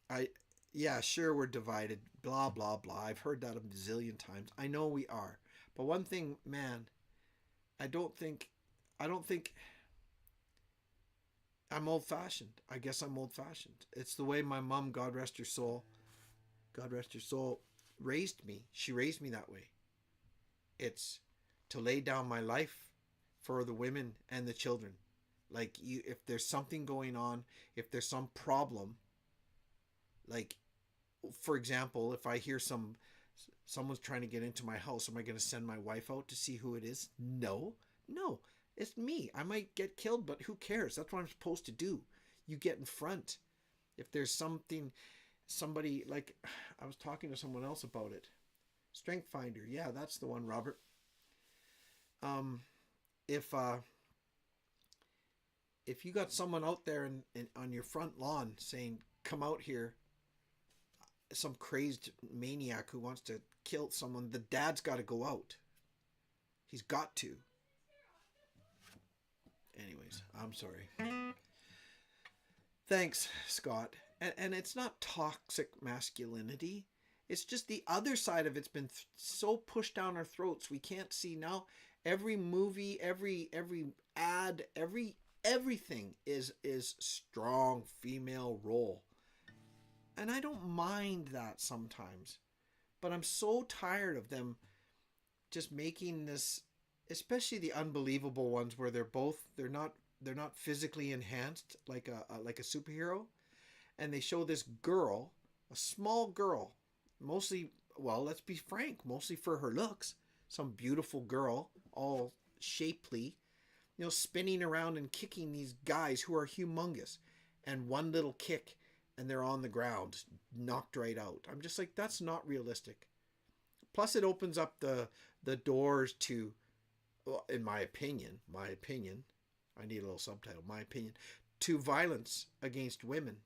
I yeah, sure we're divided, blah blah blah. I've heard that a bazillion times. I know we are. But one thing, man, I don't think I'm old fashioned. I guess I'm old fashioned. It's the way my mom, God rest her soul, raised me. She raised me that way. It's to lay down my life for the women and the children. Like you, if there's something going on, if there's some problem, like for example, if I hear someone's trying to get into my house, am I going to send my wife out to see who it is? No, no. It's me. I might get killed, but who cares? That's what I'm supposed to do. You get in front. If there's somebody like I was talking to someone else about it. Strength Finder. Yeah, that's the one, Robert. If you got someone out there on your front lawn saying, "Come out here," some crazed maniac who wants to kill someone, the dad's got to go out. He's got to. Anyways, I'm sorry. Thanks, Scott. And it's not toxic masculinity. It's just the other side of it's been so pushed down our throats. We can't see now. Every movie, every ad, everything is strong female role. And I don't mind that sometimes. But I'm so tired of them just making this, especially the unbelievable ones where they're not physically enhanced like a superhero, and they show this girl, a small girl, mostly, well, let's be frank, mostly for her looks, some beautiful girl, all shapely, spinning around and kicking these guys who are humongous, and one little kick and they're on the ground, knocked right out. I'm just like, that's not realistic. Plus it opens up the doors to, well, in my opinion, I need a little subtitle, my opinion, to violence against women.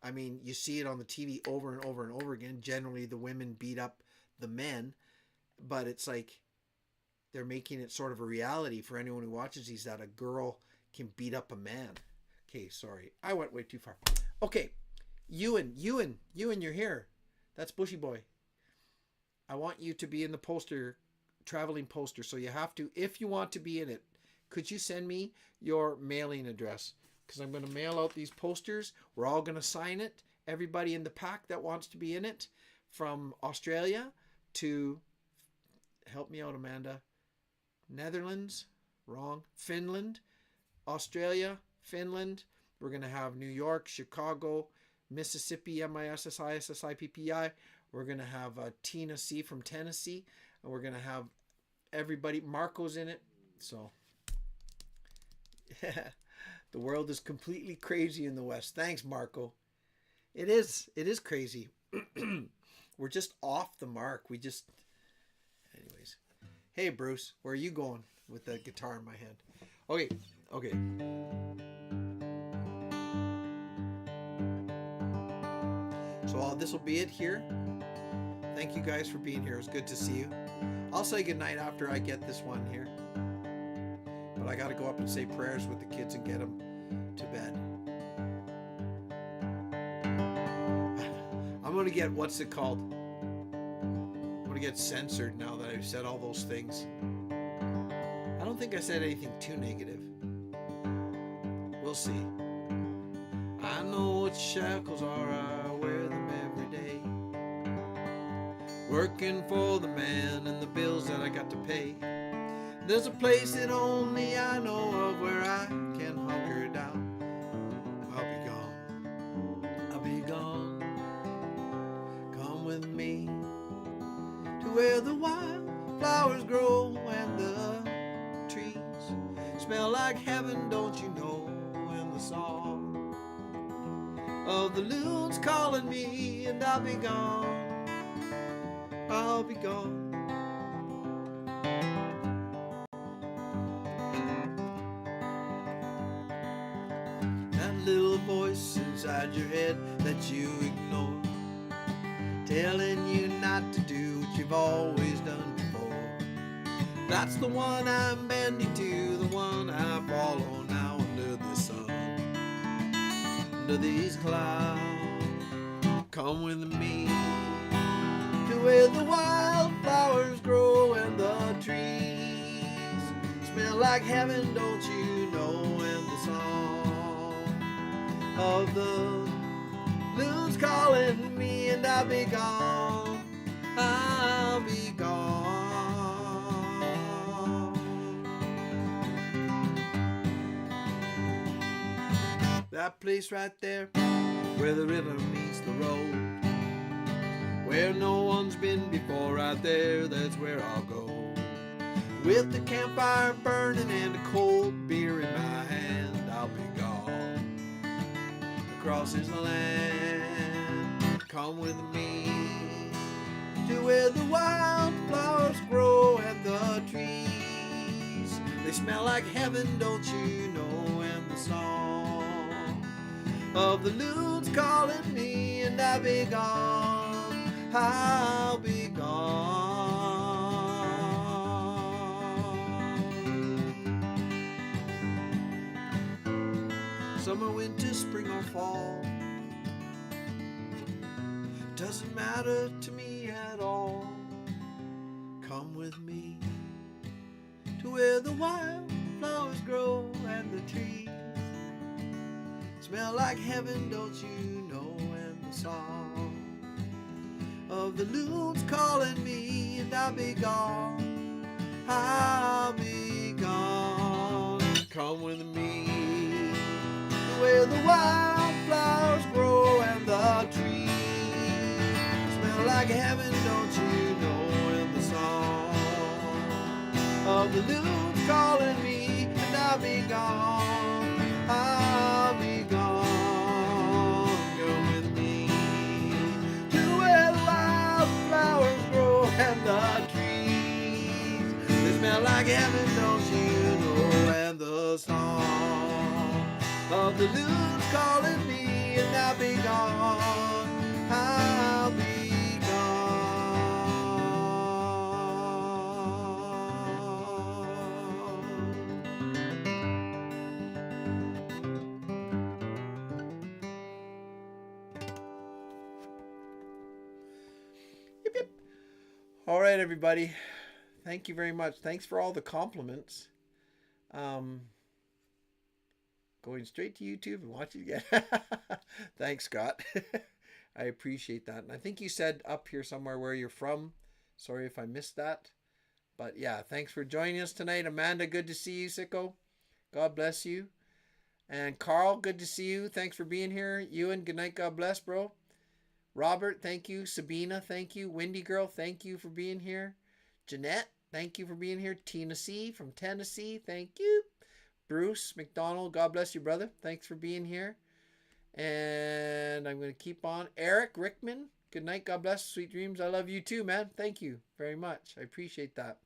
I mean, you see it on the TV over and over and over again. Generally, the women beat up the men, but it's like they're making it sort of a reality for anyone who watches these that a girl can beat up a man. Okay, sorry. I went way too far. Okay, Ewan, you're here. That's Bushy Boy. I want you to be in the poster, traveling poster, so you have to, if you want to be in it, could you send me your mailing address? Because I'm going to mail out these posters. We're all going to sign it. Everybody in the pack that wants to be in it, from Australia to, help me out, Amanda, Netherlands, wrong, Finland, Australia, Finland. We're going to have New York, Chicago, Mississippi, MISSISSIPPI. We're going to have Tina C from Tennessee. And we're going to have everybody. Marco's in it. So, yeah. The world is completely crazy in the West. Thanks, Marco. It is crazy. We're just off the mark. Anyways. Hey, Bruce, where are you going with the guitar in my hand? Okay, okay. So this will be it here. Thank you guys for being here. It was good to see you. I'll say goodnight after I get this one here. But I got to go up and say prayers with the kids and get them to bed. I'm going to get, what's it called? I'm going to get censored now that I've said all those things. I don't think I said anything too negative. We'll see. I know what shackles are, I wear them every day. Working for the man and the bills that I got to pay. There's a place that only I know of where I can hunker down. I'll be gone, I'll be gone. Come with me to where the wild flowers grow and the trees smell like heaven, don't you know? And the song of the loon's calling me, and I'll be gone, I'll be gone. That little voice inside your head that you ignore, telling you not to do what you've always done before. That's the one I'm bending to, the one I follow now under the sun, under these clouds. Come with me to where the wildflowers grow and the trees smell like heaven, don't you know? And the song of the loon's calling me, and I'll be gone, I'll be gone. That place right there where the river meets the road, where no one's been before, right there, that's where I'll go. With the campfire burning and a cold beer in my hand, I'll be gone across his land. Come with me to where the wildflowers grow and the trees, they smell like heaven, don't you know? And the song of the loon's calling me, and I'll be gone, I'll be gone. Summer, winter, spring or fall, doesn't matter to me at all. Come with me to where the wildflowers grow and the trees smell like heaven, don't you know? And the song of the loon's calling me, and I'll be gone, I'll be gone. Come with me to where the wildflowers grow and the trees smell like heaven, don't you know? And the song of the loon's calling me, and I'll be gone, I'll be gone. Go with me to where the wildflowers grow and the trees, they smell like heaven, don't you know? And the song of the loon's calling me, and I'll be gone, I'll be all right, everybody. Thank you very much. Thanks for all the compliments. Going straight to YouTube and watching again. Thanks, Scott. I appreciate that. And I think you said up here somewhere where you're from. Sorry if I missed that. But yeah, thanks for joining us tonight. Amanda, good to see you, Sicko. God bless you. And Carl, good to see you. Thanks for being here. Ewan, good night. God bless, bro. Robert, thank you. Sabina, thank you. Windy Girl, thank you for being here. Jeanette, thank you for being here. Tina C from Tennessee, thank you. Bruce McDonald, God bless you, brother. Thanks for being here. And I'm going to keep on. Eric Rickman, Good night. God bless. Sweet dreams. I love you too, man. Thank you very much. I appreciate that.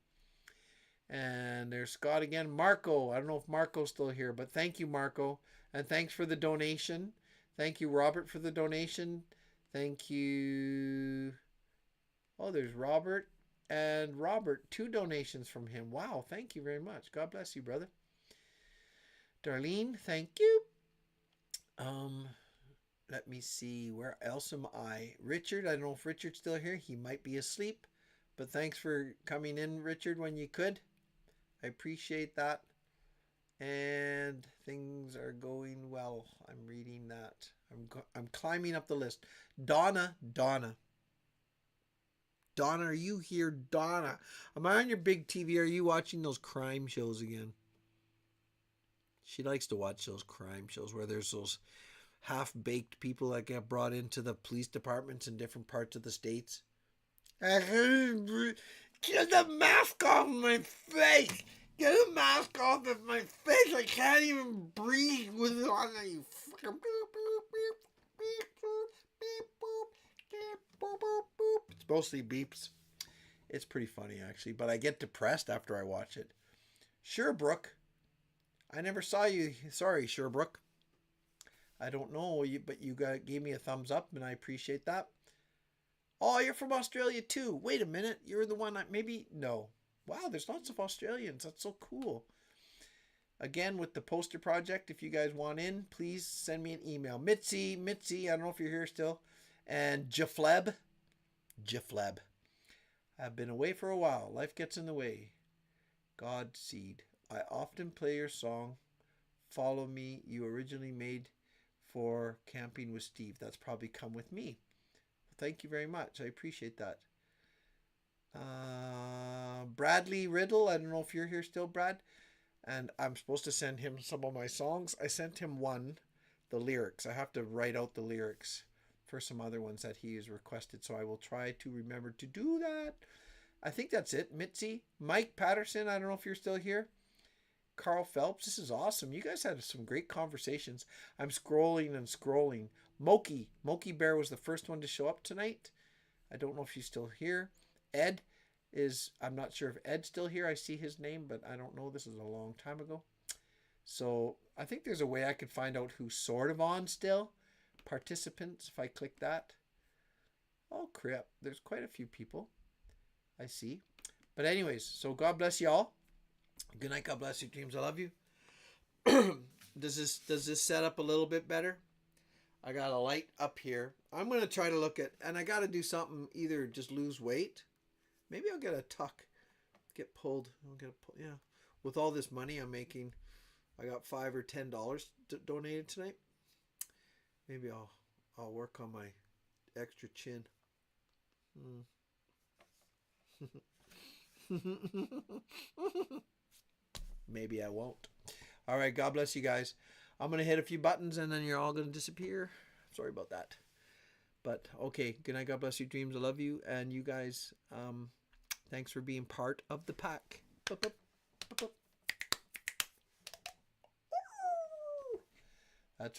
And there's Scott again. Marco. I don't know if Marco's still here, but thank you, Marco. And thanks for the donation. Thank you, Robert, for the donation. Thank you. Oh, there's Robert. And Robert, 2 donations from him. Wow, thank you very much. God bless you, brother. Darlene, thank you. Let me see. Where else am I? Richard, I don't know if Richard's still here. He might be asleep. But thanks for coming in, Richard, when you could. I appreciate that. And things are going well. I'm reading that. I'm climbing up the list. Donna. Donna, are you here? Donna. Am I on your big TV? Are you watching those crime shows again? She likes to watch those crime shows where there's those half-baked people that get brought into the police departments in different parts of the states. Get the mask off my face! Get the mask off of my face! I can't even breathe with it on. You fucking it's mostly beeps. It's pretty funny actually, but I get depressed after I watch it. Sherbrooke, I never saw you. Sorry, Sherbrooke. I don't know you, but you gave me a thumbs up, and I appreciate that. Oh, you're from Australia too. Wait a minute, you're the one. Maybe no. Wow, there's lots of Australians. That's so cool. Again, with the poster project, if you guys want in, please send me an email. Mitzi, I don't know if you're here still. And Jafleb. I've been away for a while. Life gets in the way. Godseed. I often play your song, Follow Me, you originally made for Camping with Steve. That's probably Come With Me. Thank you very much. I appreciate that. Bradley Riddle. I don't know if you're here still, Brad. And I'm supposed to send him some of my songs. I sent him one, the lyrics. I have to write out the lyrics for some other ones that he has requested. So I will try to remember to do that. I think that's it. Mitzi. Mike Patterson. I don't know if you're still here. Carl Phelps. This is awesome. You guys had some great conversations. I'm scrolling and scrolling. Moki Bear was the first one to show up tonight. I don't know if she's still here. Ed is, I'm not sure if Ed's still here. I see his name, but I don't know. This is a long time ago. So I think there's a way I could find out who's sort of on still. Participants, if I click that. Oh, crap. There's quite a few people. I see. But anyways, so God bless you all. Good night. God bless you, dreams. I love you. Does this set up a little bit better? I got a light up here. I'm going to try to look at, and I got to do something, either just lose weight. Maybe I'll get a tuck, get pulled. Yeah. With all this money I'm making, I got $5 or $10 donated tonight. Maybe I'll work on my extra chin. Maybe I won't. All right. God bless you guys. I'm going to hit a few buttons and then you're all going to disappear. Sorry about that. But okay. Good night. God bless you, dreams. I love you. And you guys, thanks for being part of the pack. That's right.